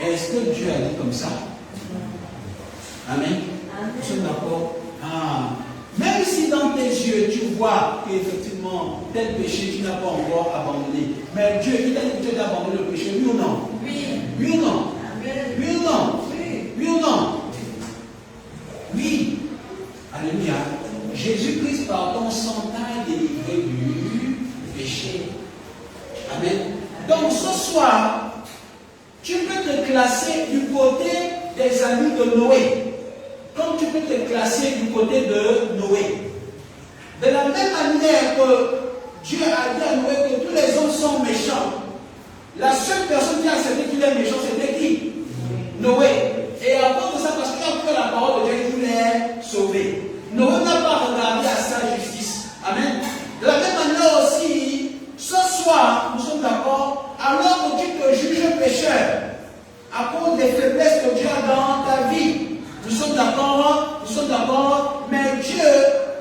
est-ce que Dieu a dit comme ça? Amen. Nous sommes d'accord? Même si dans tes yeux, tu vois qu'effectivement, tel péché, tu n'as pas encore abandonné. Mais Dieu, il a dit que tu as abandonné le péché, oui ou non? Oui. Oui ou non? Oui ou non? Oui ou non? Oui. Alléluia. Jésus-Christ, par ton sang, t'a délivré du péché. Amen. Donc ce soir, tu peux te classer du côté des amis de Noé. Comme tu peux te classer du côté de Noé. De la même manière que Dieu a dit à Noé que tous les hommes sont méchants. La seule personne qui a accepté qu'il est méchant, c'était qui? Noé. Et à cause de ça, parce qu'il a cru la parole de Dieu, il voulait sauver. Noé n'a pas regardé à sa justice. Amen. De la même manière aussi, ce soir, nous sommes d'accord, alors que tu te juges pécheur, à cause des faiblesses que Dieu a dans ta vie, nous sommes d'accord, mais Dieu,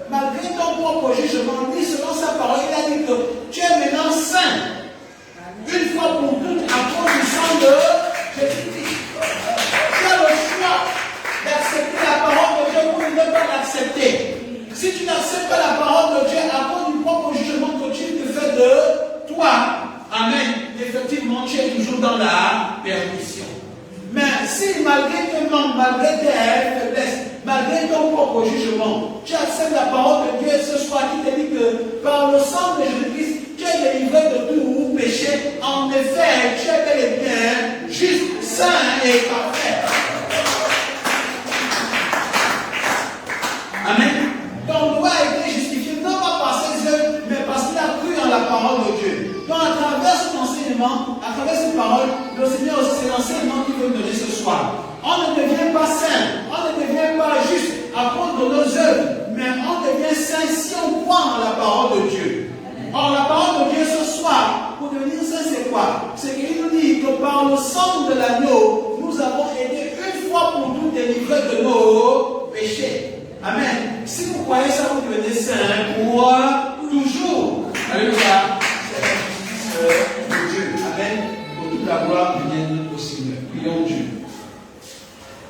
malgré ton propre jugement, lui, selon sa parole, il a dit que tu es maintenant saint. Une fois pour toutes, à cause du sang de Jésus-Christ. Tu as le choix d'accepter la parole de Dieu ou de ne pas l'accepter. Si tu n'acceptes pas la parole de Dieu à cause du propre jugement que tu te fais de toi, amen, effectivement, tu es toujours dans la perdition. Mais si malgré tes manques, malgré tes faiblesses, malgré ton propre jugement, tu acceptes la parole de Dieu ce soir qui te dit que par le sang de Jésus-Christ, tu es délivré de tout péché. En effet, tu es bel et bien juste, saint et parfait. Amen. Ton droit a été justifié non pas par ses œuvres, mais parce qu'il a cru en la parole de Dieu. Donc à travers cet enseignement, à travers cette parole, le Seigneur, c'est l'enseignement qu'il veut donner ce soir. On ne devient pas saint, on ne devient pas juste à cause de nos œuvres, mais on devient saint si on croit en la parole de Dieu. Or, la parole de Dieu ce soir, pour devenir saint, c'est quoi? C'est qu'il nous dit que par le sang de l'agneau, nous avons été une fois pour toutes délivrés de nos péchés. Amen. Si vous croyez ça, vous devenez saint pour toujours. Alléluia. C'est la justice de Dieu. Amen. Pour toute la gloire vienne au Seigneur. Prions Dieu.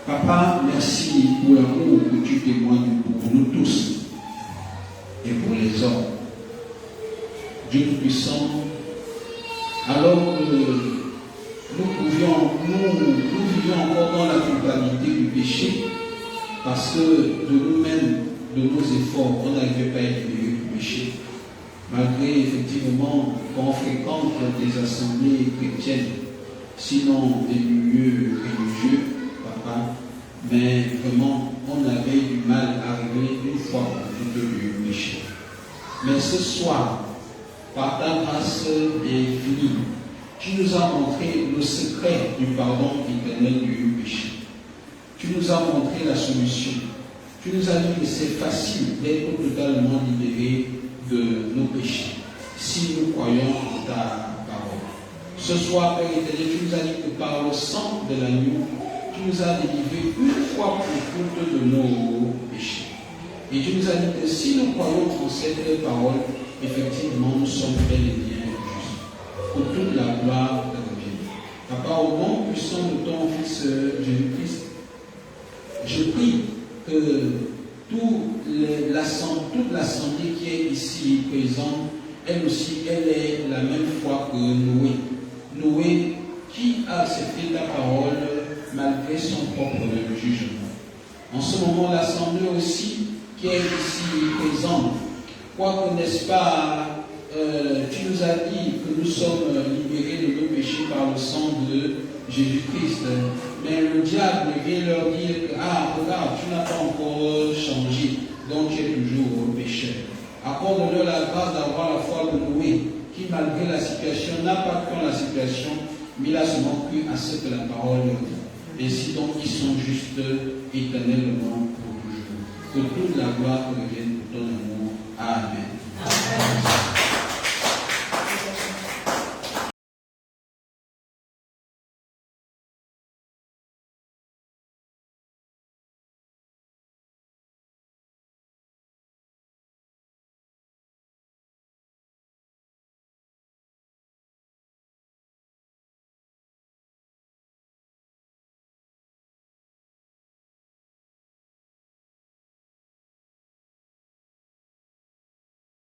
Papa, merci pour l'amour que tu témoignes pour nous tous et pour les hommes. Dieu Tout-Puissant, alors que nous vivions encore dans la culpabilité du péché, parce que de nous-mêmes, de nos efforts, on n'arrivait pas à être libérés du péché. Malgré effectivement qu'on fréquente des assemblées chrétiennes, sinon des milieux religieux, papa, mais vraiment, on avait du mal à arriver une fois pour toutes du péché. Mais ce soir, par ta grâce infinie, tu nous as montré le secret du pardon éternel du péché. Tu nous as montré la solution. Tu nous as dit que c'est facile d'être totalement libérés de nos péchés si nous croyons en ta parole. Ce soir, Père éternel, tu nous as dit que par le sang de l'agneau, tu nous as délivrés une fois pour toutes de nos péchés. Et tu nous as dit que si nous croyons en cette parole, effectivement, nous sommes bel et bien justes. Pour toute la gloire de Dieu. Papa, au nom puissant de ton Fils Jésus-Christ, je prie que toute l'assemblée qui est ici présente, elle aussi, elle est la même foi que Noé. Noé qui a accepté ta parole malgré son propre jugement. En ce moment, l'assemblée aussi qui est ici présente, quoique, n'est-ce pas, tu nous as dit que nous sommes libérés de nos péchés par le sang de Jésus-Christ. Mais le diable vient leur dire que, regarde, tu n'as pas encore changé, donc tu es toujours pécheur. Accorde-leur la grâce d'avoir la foi de Noé, qui malgré la situation n'a pas cru en la situation, mais il a seulement cru à ce que la parole dit. Ainsi donc, ils sont justes éternellement pour toujours. Que toute la gloire revienne pour ton amour. Amen.